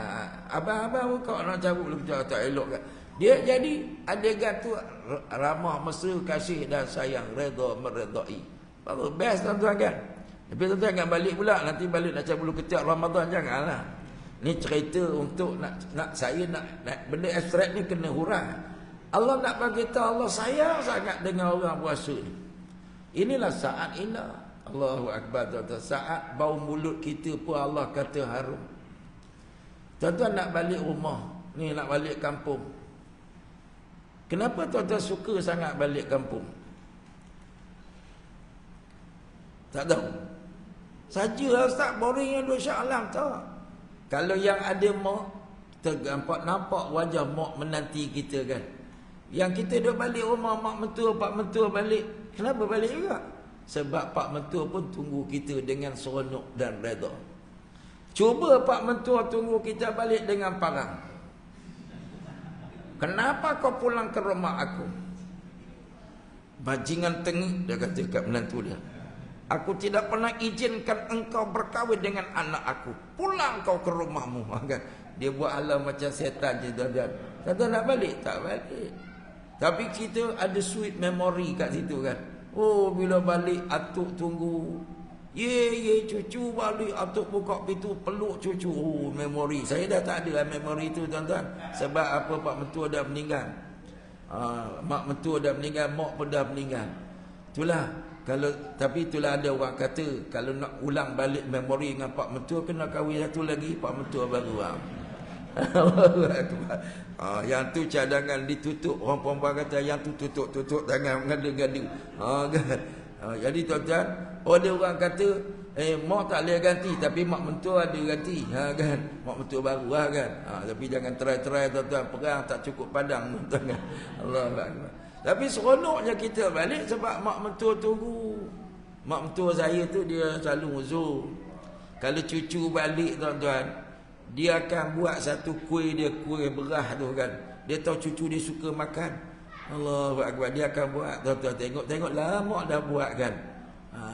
abang-abang kau nak cabut bulu ketiak tak elok kan. Dia jadi adegan tu ramah mesra kasih dan sayang, redha meredai. Baru best tuan-tuan kan. Tapi tuan-tuan jangan balik pula, nanti balik nak cabut bulu ketiak Ramadan janganlah. Ni cerita untuk nak saya nak benda abstrak ni kena hurang. Allah nak bagi tahu Allah sayang sangat dengan orang puasa ni. Inilah saat indah. Allahu akbar tuan-tuan. Saat bau mulut kita pun Allah kata harum. Tuan-tuan nak balik rumah, ni nak balik kampung. Kenapa tuan-tuan suka sangat balik kampung? Tak tahu. Saja Ustaz boring yang dua Shah Alam tak. Kalau yang ada mak, kita nampak wajah mak menanti kita kan. Yang kita duduk balik rumah mak mentua, pak mentua balik. Kenapa balik juga? Sebab pak mentua pun tunggu kita dengan seronok dan redha. Cuba pak mentua tunggu kita balik dengan parang. Kenapa kau pulang ke rumah aku? Bajingan tengik, dia kata kat menantu dia. Aku tidak pernah izinkan engkau berkahwin dengan anak aku. Pulang kau ke rumahmu. Kan? Dia buat alam macam setan je tuan-tuan. Kata nak balik? Tak balik. Tapi kita ada sweet memory kat situ kan. Oh bila balik atuk tunggu. Ye cucu balik, atuk buka pintu peluk cucu. Oh memory. Saya dah tak ada memory tu tuan-tuan. Sebab apa, pak mentua dah meninggal. Mak mentua dah meninggal, mak pun dah meninggal. Itulah. Tapi itulah ada orang kata kalau nak ulang balik memori dengan pak mentua kena kahwin satu lagi pak mentua baru. Yang tu cadangan ditutup. Orang perempuan kata yang tu tutup tangan ngada-ngada. Kan? Jadi tuan-tuan, ada orang kata mak tak boleh ganti tapi mak mentua ada ganti. Kan? Mak mentua baru kan. Tapi jangan try tuan-tuan, perang tak cukup padang tuan-tuan. Allahuakbar. Tapi seronoknya kita balik sebab mak mentua tunggu. Mak mentua saya tu dia selalu uzur. Kalau cucu balik tuan-tuan, dia akan buat satu kuih dia, kuih berah tu kan. Dia tahu cucu dia suka makan. Allahu akbar, dia akan buat tuan-tuan. Tengoklah mak dah buat kan.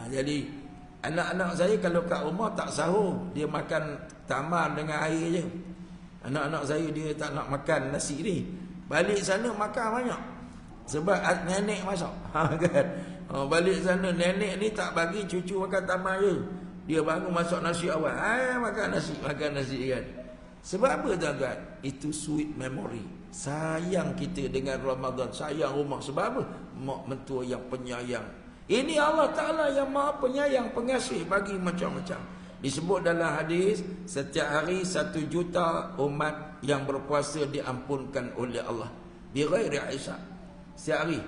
Jadi anak-anak saya kalau kat rumah tak sahur, dia makan tamar dengan air je. Anak-anak saya dia tak nak makan nasi ni. Balik sana makan banyak. Sebab nenek masak. Kan? Balik sana nenek ni tak bagi cucu makan tamar je. Dia bangun masak nasi awal. Makan nasi kan. Sebab apa tuan-tuan? Itu sweet memory. Sayang kita dengan Ramadan. Sayang rumah. Sebab apa? Mak mentua yang penyayang. Ini Allah Ta'ala yang maha penyayang, pengasih bagi macam-macam. Disebut dalam hadis, setiap hari 1 juta umat yang berpuasa diampunkan oleh Allah. Bighairi hisab. Setiap hari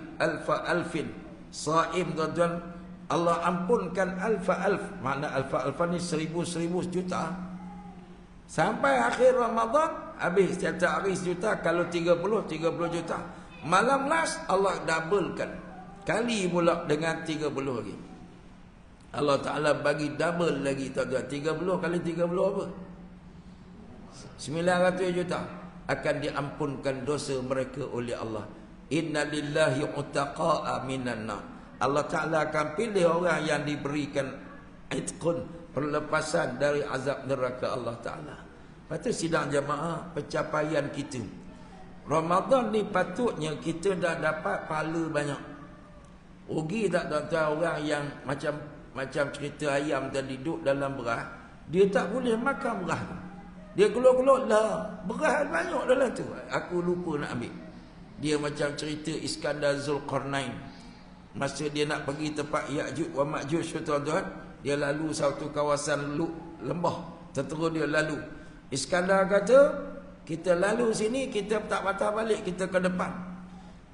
alfin saim tuan-tuan, Allah ampunkan alf. Makna alfa ni 1000 juta. Sampai akhir Ramadan habis setiap hari 1 juta. Kalau 30 juta. Malam last Allah doublekan. Kali pula dengan 30 lagi. Allah Ta'ala bagi double lagi tuan-tuan. 30 kali 30 apa? 900 juta. Akan diampunkan dosa mereka oleh Allah. Inna lillahi utaqa'a minan nar. Allah Ta'ala akan pilih orang yang diberikan itqun, perlepasan dari azab neraka Allah Ta'ala. Patut sidang jamaah, pencapaian kita Ramadan ni patutnya kita dah dapat pahala banyak. Rugi tak tuan-tuan orang yang macam cerita ayam tadi duduk dalam beras, dia tak boleh makan beras. Dia keluar-keluar lah, beras banyak dalam tu. Aku lupa nak ambil. Dia macam cerita Iskandar Zulkarnain. Masa dia nak pergi tempat Ya'juj wa Ma'juj, tuan-tuan, dia lalu satu kawasan lembah. Terus dia lalu. Iskandar kata, kita lalu sini, kita tak patah balik, kita ke depan.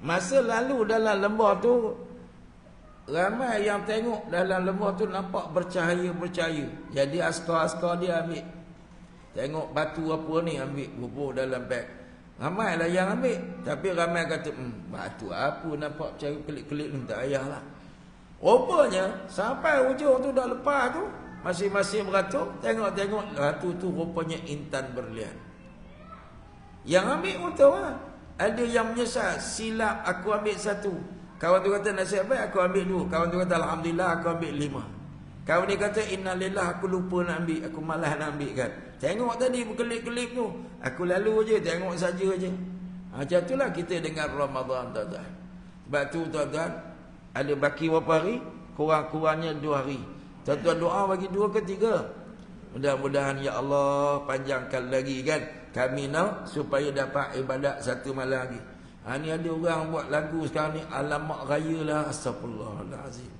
Masa lalu dalam lembah tu, ramai yang tengok dalam lembah tu nampak bercahaya-bercahaya. Jadi askar-askar dia ambil. Tengok batu apa ni, ambil bubur dalam beg. Ramai lah yang ambil. Tapi ramai kata, batu apa nampak bercahaya kelip-kelip ni, tak payahlah. Rupanya sampai hujung tu dah lepas tu, masing-masing beratur, tengok-tengok batu tu rupanya intan berlian. Yang ambil untung lah. Ada yang menyesal, silap aku ambil satu. Kawan tu kata nasib baik aku ambil dua. Kawan tu kata alhamdulillah aku ambil 5. Kawan ni kata innalillah aku lupa nak ambil, aku malas nak ambil kan. Tengok tadi berkelip-kelip tu, aku lalu je, tengok saja je. Macam itulah kita dengan Ramadan, tuan-tuan. Sebab tu tuan-tuan, ada baki berapa hari? Kurang-kurangnya 2 hari. Tuan-tuan doa bagi 2 ke 3. Mudah-mudahan ya Allah panjangkan lagi kan. Kami nak supaya dapat ibadat 1 malam lagi. Ni ada orang buat lagu sekarang ni, alamak raya lah, astagfirullahalazim.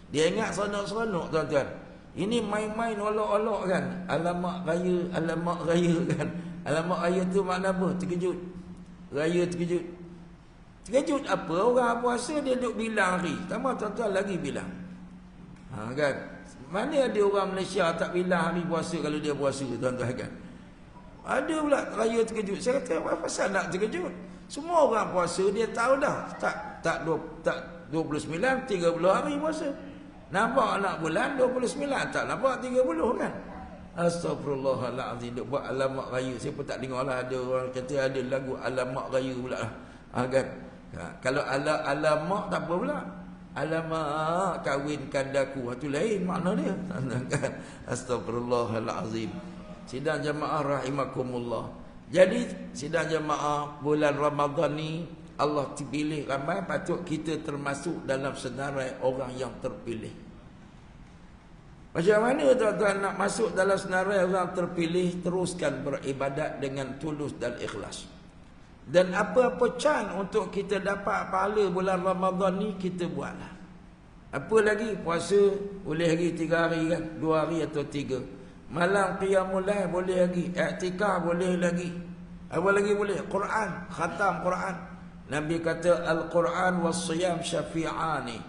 Dia ingat seronok-seronok tuan-tuan. Ini main-main olok-olok kan. Alamak raya kan. Alamak raya tu makna apa? Terkejut. Raya terkejut. Terkejut apa? Orang puasa dia duduk bilang hari. Tambah tuan-tuan lagi bilang. Kan? Mana ada orang Malaysia tak bilang hari puasa kalau dia puasa, tuan-tuan kan? Ada pula raya terkejut. Saya kata, apa pasal nak terkejut? Semua orang puasa dia tahu dah. Tak 29, 30 hari puasa. Nampak anak bulan 29, tak nampak 30 kan? Astagfirullahaladzim. Dia buat alamak raya. Saya pun tak dengar lah, ada orang kata ada lagu alamak raya pula lah. Kan? Kalau alamak tak apa pula. Alamak kawinkan daku, itu lain makna dia. Kan? Astagfirullahaladzim. Sidang jamaah rahimakumullah. Jadi sidang jamaah bulan Ramadan ni Allah pilih ramai, patut kita termasuk dalam senarai orang yang terpilih. Macam mana tuan-tuan nak masuk dalam senarai orang terpilih? Teruskan beribadat dengan tulus dan ikhlas. Dan apa-apa can untuk kita dapat pahala bulan Ramadan ni, kita buatlah. Apa lagi? Puasa boleh lagi 3 hari kan? 2 hari atau 3. Malam qiyamul lail boleh lagi. I'tikaf boleh lagi. Apa lagi boleh? Quran, khatam Quran. Nabi kata Al-Quran was-siyam syafi'ani.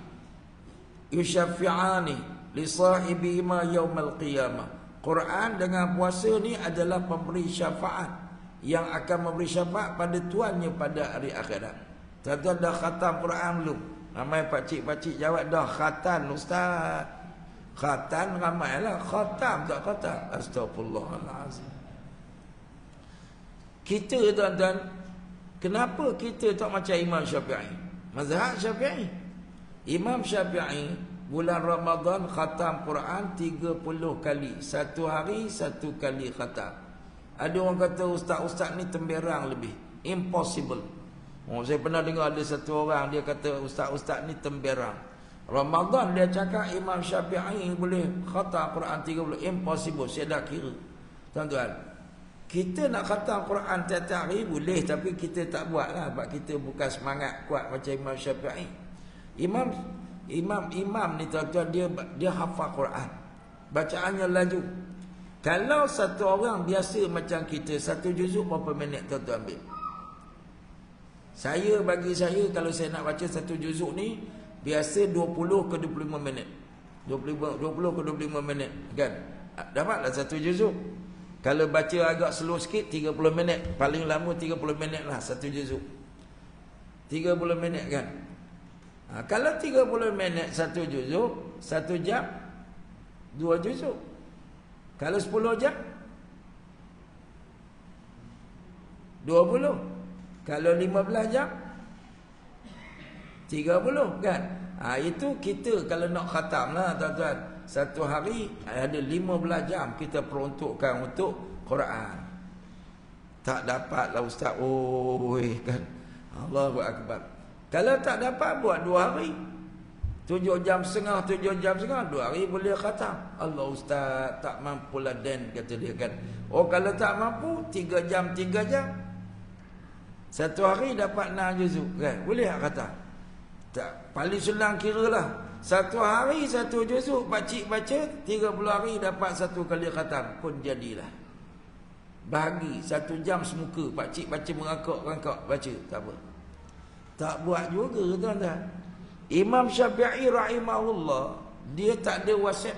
Yusyafi'ani li sahibihima yaumal qiyamah. Quran dengan puasa ni adalah pemberi syafaat yang akan memberi syafaat pada tuannya pada hari akhirat. Tuan-tuan dah khatam Quran belum? Ramai pakcik-pakcik jawab dah khatam ustaz. Khatam ramailah, khatam tak khatam. Astagfirullahalazim. Kita tuan-tuan, kenapa kita tak macam Imam Syafi'i? Mazhab Syafi'i. Imam Syafi'i bulan Ramadan khatam Quran 30 kali. 1 hari 1 kali khatam. Ada orang kata ustaz-ustaz ni temberang lebih. Impossible. Saya pernah dengar ada satu orang dia kata ustaz-ustaz ni temberang. Ramadan dia cakap Imam Syafi'i boleh khatam Quran 30. Impossible. Saya dah kira. Tuan-tuan, kita nak khatam Quran tiap-tiap hari boleh, tapi kita tak buat lah. Sebab kita bukan semangat kuat macam Imam Syafi'i. Imam ni tuan-tuan, dia hafal Quran. Bacaannya laju. Kalau satu orang biasa macam kita, 1 juzuk berapa minit tuan-tuan ambil? Bagi saya kalau saya nak baca 1 juzuk ni, biasa 20 ke 25 minit. 20 ke 25 minit kan? Dapatlah 1 juzuk. Kalau baca agak slow sikit 30 minit. Paling lama 30 minit lah 1 juzuk. 30 minit kan? Kalau 30 minit 1 juzuk, 1 jam 2 juzuk. Kalau 10 jam 20. Kalau 15 jam 30 kan? Itu kita kalau nak khatam lah tuan-tuan. 1 hari ada 15 jam kita peruntukkan untuk Quran. Tak dapat lah ustaz. Kan? Allahu Akbar. Kalau tak dapat buat 2 hari. 7 jam setengah, 2 hari boleh khatam. Allah ustaz tak mampulah den, kata dia kan. Kalau tak mampu 3 jam. Satu hari dapat 6 juzuk kan? Boleh tak kata? Tak. Paling senang kira lah. Satu hari 1 juzuk, pakcik baca 30 hari dapat 1 kali khatam pun jadilah. Bahagi 1 jam semuka, pakcik baca merangkak-rangkak baca, tak apa. Tak buat juga tuan-tuan. Imam Syafi'i rahimahullah, dia tak ada WhatsApp,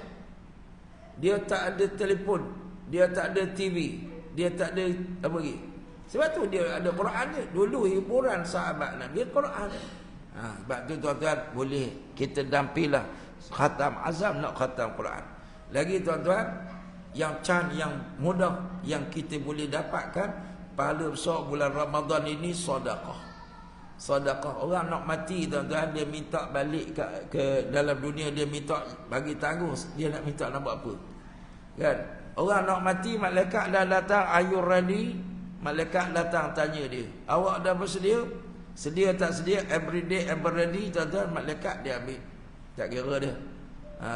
dia tak ada telefon, dia tak ada TV, dia tak ada apa lagi. Sebab tu dia ada Quran dia. Dulu hiburan sahabat Nabi Quran. Sebab tu tuan-tuan boleh kita dampilah khatam azam nak khatam Quran. Lagi tuan-tuan, yang mudah yang kita boleh dapatkan pahala besar bulan Ramadan ini sedekah. Sedekah. Orang nak mati tuan-tuan, dia minta balik ke dalam dunia, dia minta bagi tangguh, dia nak minta nak buat apa? Kan? Orang nak mati, malaikat dah datang, are you ready? Malaikat datang tanya dia, awak dah bersedia? Sedia tak sedia? Every day ever ready tuan-tuan. Malaikat dia ambil, tak kira dia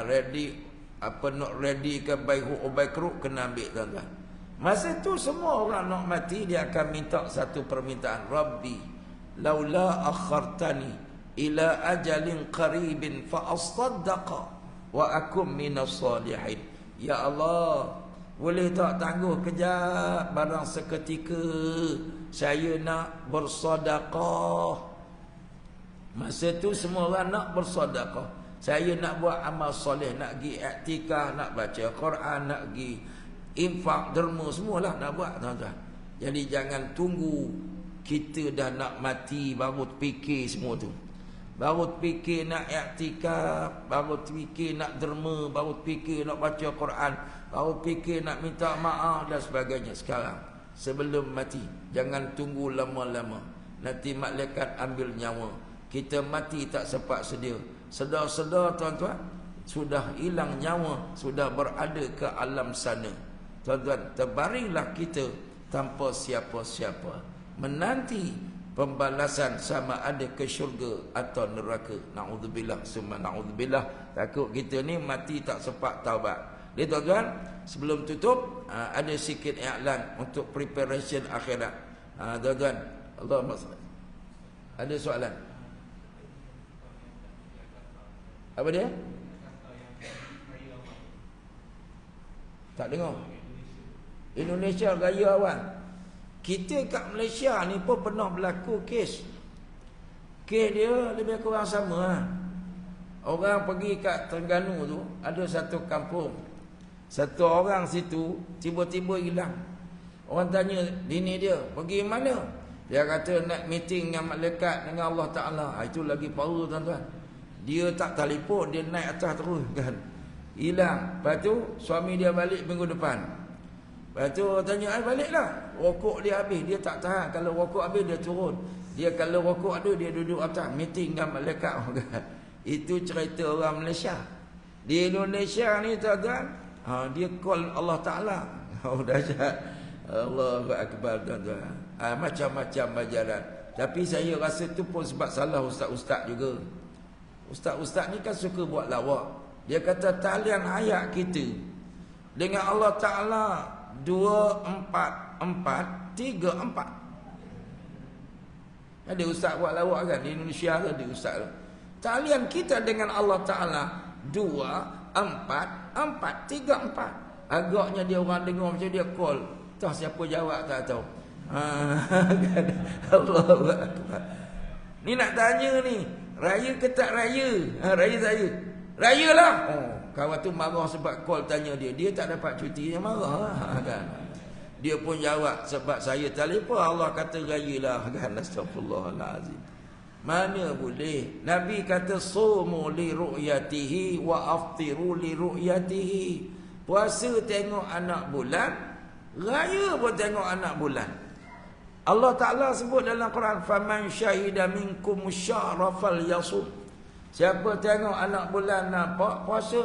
ready apa, not ready ke by hook or by crook, kena ambil tuan-tuan. Masa tu semua orang nak mati, dia akan minta satu permintaan, Rabbi laula akhartani ila ajalin qaribin fa asaddaqa wa akum minas salihin. Ya Allah, boleh tak tangguh kejap, barang seketika saya nak bersedekah. Masa tu semua orang nak bersedekah. Saya nak buat amal soleh, nak pergi iktikaf, nak baca Quran, nak pergi infak, derma, semualah nak buat tuan-tuan. Jadi jangan tunggu kita dah nak mati baru fikir semua tu. Baru fikir nak iktikaf, baru fikir nak derma, baru fikir nak baca Quran, baru fikir nak minta maaf dan sebagainya. Sekarang sebelum mati, jangan tunggu lama-lama. Nanti malaikat ambil nyawa. Kita mati tak sempat sedia. Sedar-sedar tuan-tuan, sudah hilang nyawa, sudah berada ke alam sana. Tuan-tuan, terbaringlah kita tanpa siapa-siapa, menanti pembalasan sama ada ke syurga atau neraka. Na'udzubillah summa na'udzubillah. Takut kita ni mati tak sempat taubat. Jadi tuan-tuan, sebelum tutup ada sikit iklan untuk preparation akhirat. Tuan-tuan, Allahumma salli. Ada soalan? Apa dia? Tak dengar. Indonesia raya awal. Kita kat Malaysia ni pun pernah berlaku kes. Kes dia lebih kurang sama. Orang pergi kat Terengganu tu, ada satu kampung. Satu orang situ tiba-tiba hilang. Orang tanya bini dia, pergi mana? Dia kata nak meeting dengan malaikat, dengan Allah Ta'ala. Itu lagi power tuan-tuan. Dia tak telefon, dia naik atas terus kan. Hilang. Lepas tu suami dia balik minggu depan. Lepas tu tanya, baliklah. Rokok dia habis, dia tak tahan. Kalau rokok habis dia turun. Dia kalau rokok ada, dia duduk atas meeting dengan malaikat. Itu cerita orang Malaysia. Di Indonesia ni tuan-tuan, dia call Allah Ta'ala. Dahsyat. Allahu Akbar tuan-tuan. Macam-macam ajaran. Tapi saya rasa tu pun sebab salah ustaz-ustaz juga. Ustaz-ustaz ni kan suka buat lawak. Dia kata talian ayat kita dengan Allah Ta'ala 24434. Ada ustaz buat lawak kan di Indonesia, ada ustaz. Talian kita dengan Allah Ta'ala 24434. Agaknya dia orang dengar macam dia call. Tahu siapa jawab tak tahu. Allahu Akbar. Ni nak tanya ni, raya ke tak raya? Raya saya. Rayalah. Kawan tu marah sebab call tanya dia. Dia tak dapat cuti, dia marah kan. Dia pun jawab sebab saya telefon Allah kata rayalah kan. Astagfirullahalazim. Mana boleh. Nabi kata sumu li ru'yatihi wa aftiru li ru'yatihi. Puasa tengok anak bulan, raya pun tengok anak bulan. Allah Ta'ala sebut dalam Quran, faman syahida minkum syahra falyasum. Siapa tengok anak bulan nampak, puasa.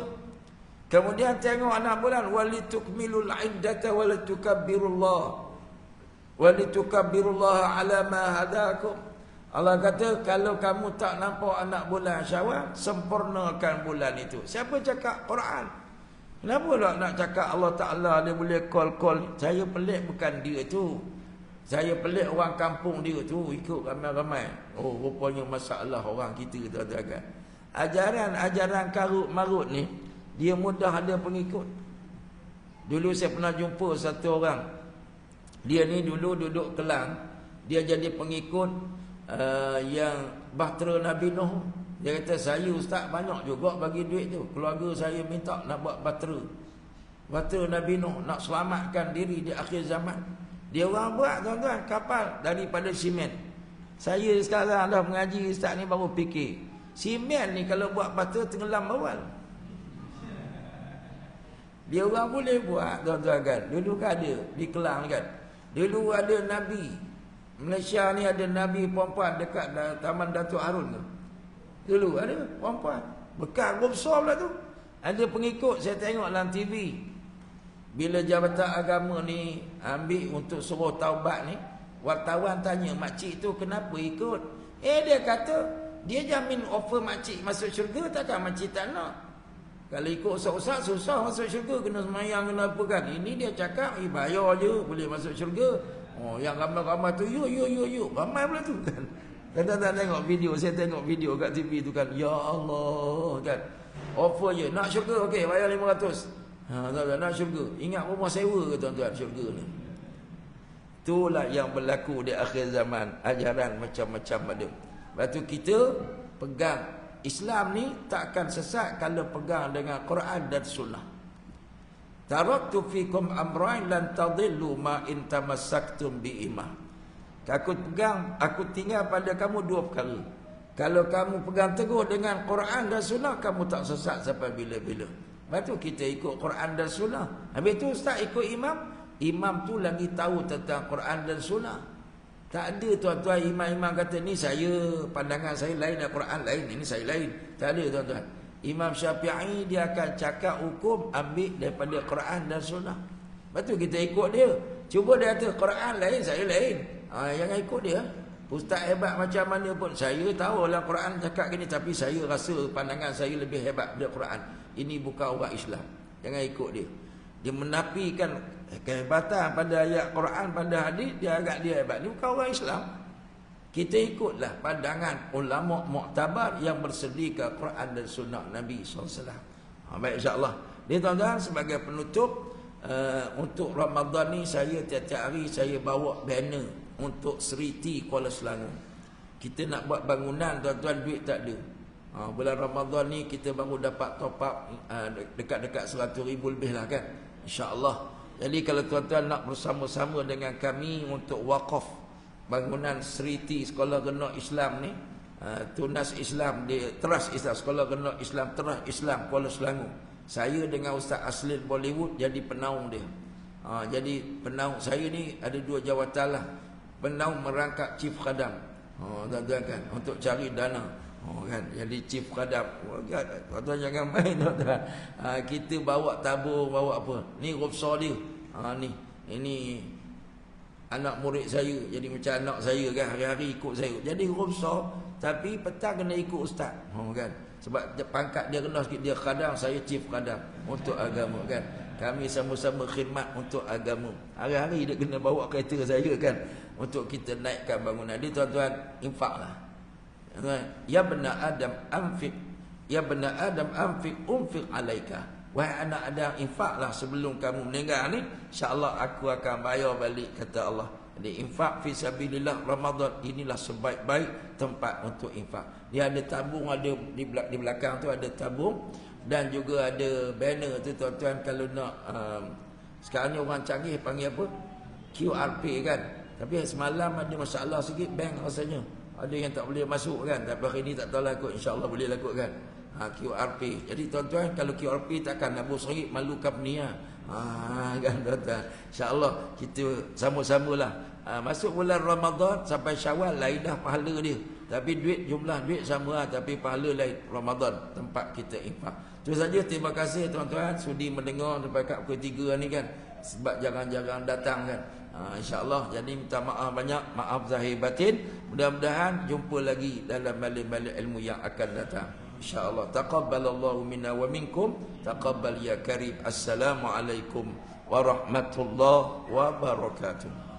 Kemudian tengok anak bulan, walitukmilul iddata walitukabbirullaha ala ma hadakum. Allah kata kalau kamu tak nampak anak bulan Syawal, sempurnakan bulan itu. Siapa cakap? Quran. Kenapa tak nak cakap Allah Ta'ala dia boleh call? Saya pelik bukan dia tu. Saya pelik orang kampung dia tu ikut ramai-ramai. Oh, rupanya masalah orang kita tuan-tuan. Ajaran karut marut ni dia mudah ada pengikut. Dulu saya pernah jumpa satu orang. Dia ni dulu duduk Kelang. Dia jadi pengikut yang bahtera Nabi Nuh. Dia kata, saya ustaz banyak juga bagi duit tu. Keluarga saya minta nak buat bahtera. Bahtera Nabi Nuh nak selamatkan diri di akhir zaman. Dia orang buat tuan-tuan kapal daripada simen. Saya sekarang dah mengaji ustaz ni baru fikir. Simen ni kalau buat bahtera tenggelam awal. Dia orang boleh buat tuan-tuan kan. Dulu kan ada di Kelang kan. Dulu ada Nabi. Malaysia ni ada Nabi perempuan dekat Taman Datuk Harun tu. Dulu ada perempuan. Bekas besar pula tu. Ada pengikut saya tengok dalam TV. Bila Jabatan Agama ni ambil untuk suruh taubat ni, wartawan tanya makcik tu kenapa ikut? Dia kata dia jamin offer makcik masuk syurga, takkan makcik tak nak. Kalau ikut ustaz susah masuk syurga, kena semayang kena apa kan. Ini dia cakap bayar je boleh masuk syurga. Oh, yang ramai-ramai tu yuk ramai pula tu kan. Kadang-kadang tengok video, saya tengok video kat TV tu kan. Ya Allah kan. Offer je nak syurga okey bayar 500. Tuan-tuan nak syurga. Ingat rumah sewa ke tuan-tuan syurga ni. Itulah yang berlaku di akhir zaman. Ajaran macam-macam ada. Lepas tu kita pegang Islam ni takkan sesat kalau pegang dengan Quran dan Sunnah. Taraktu fikum amrain lan tadillu ma in tamassaktum bi imam. Aku tinggal pada kamu dua perkara. Kalau kamu pegang teguh dengan Quran dan Sunnah, kamu tak sesat sampai bila-bila. Lepas tu kita ikut Quran dan Sunnah. Habis tu ustaz ikut imam. Imam tu lagi tahu tentang Quran dan Sunnah. Tak ada tuan-tuan imam-imam kata ni saya, pandangan saya lain dan Quran lain, ini saya lain. Tak ada tuan-tuan. Imam Syafi'i dia akan cakap hukum ambil daripada Quran dan Sunnah. Lepas tu kita ikut dia. Cuba dia kata Quran lain, saya lain. Jangan ikut dia. Ustaz hebat macam mana pun, saya tahu lah Quran cakap gini, tapi saya rasa pandangan saya lebih hebat daripada Quran. Ini bukan orang Islam. Jangan ikut dia. Dia menafikan kehebatan pada ayat Quran, pada hadis, dia agak dia hebat. Dia bukan orang Islam. Kita ikutlah pandangan ulama muktabar yang bersedia Quran dan Sunnah Nabi SAW. Baik, insyaAllah. Ini tuan-tuan sebagai penutup untuk Ramadan ni, saya tiap-tiap hari saya bawa banner untuk Seriti Kuala Selangor. Kita nak buat bangunan tuan-tuan, duit tak ada. Bulan Ramadan ni kita baru dapat top up dekat-dekat 100,000 lebih lah kan, insya-Allah. Jadi kalau tuan-tuan nak bersama-sama dengan kami untuk wakaf bangunan Seriti Sekolah Rendah Islam ni, Tunas Islam di Teras Islam, Sekolah Rendah Islam Teras Islam Kuala Selangor. Saya dengan Ustaz Aslin Bollywood jadi penaung dia. Jadi penaung saya ni ada dua jawatan lah. Penaung merangkap Chief Khadam. Tuan-tuan kan, untuk cari dana. Kan, jadi Chief Khadam. Tuan-tuan jangan main tuan-tuan. Kita bawa tabur, bawa apa? Ni rupsa dia. Ini anak murid saya, jadi macam anak saya kan, hari-hari ikut saya. Jadi rupsa, tapi petang kena ikut ustaz. Kan? Sebab pangkat dia rendah sikit, dia khadam, saya Chief Khadam untuk agama kan. Kami sama-sama khidmat untuk agama. Hari-hari dia kena bawa kereta saya kan, untuk kita naikkan bangunan. Dia tuan-tuan infaklah. Ya bena Adam anfiq, ya bena Adam anfiq unfiq alaika. Wahai anak Adam, infaklah sebelum kamu meninggal ni, insya-Allah aku akan bayar balik, kata Allah. Jadi infak fi sabilillah Ramadan inilah sebaik-baik tempat untuk infak. Dia ada tabung, ada di belakang tu ada tabung, dan juga ada banner tu tuan-tuan. Kalau nak sekarang ni orang canggih panggil apa? QRP kan. Tapi semalam ada masalah sikit bank rasanya. Ada yang tak boleh masuk kan. Tapi hari ni tak tahu lah kot, insya-Allah boleh lah kot kan. QRP. Jadi tuan-tuan kalau QRP takkan nak RM1 malu company lah. Kan tuan-tuan. InsyaAllah kita sama-samalah. Masuk bulan Ramadan sampai Syawal lain dah pahala dia. Tapi jumlah duit sama lah, tapi pahala lain. Ramadan tempat kita infak. Itu saja, terima kasih tuan-tuan sudi mendengar sampai kat pukul 3 ni kan. Sebab jarang-jarang datang kan. InsyaAllah. Jadi minta maaf banyak, maaf zahir batin. Mudah-mudahan jumpa lagi dalam balik-balik ilmu yang akan datang, InsyaAllah. Taqabbalallahu minna wa minkum. Taqabbal ya karim. Assalamualaikum warahmatullahi wabarakatuh.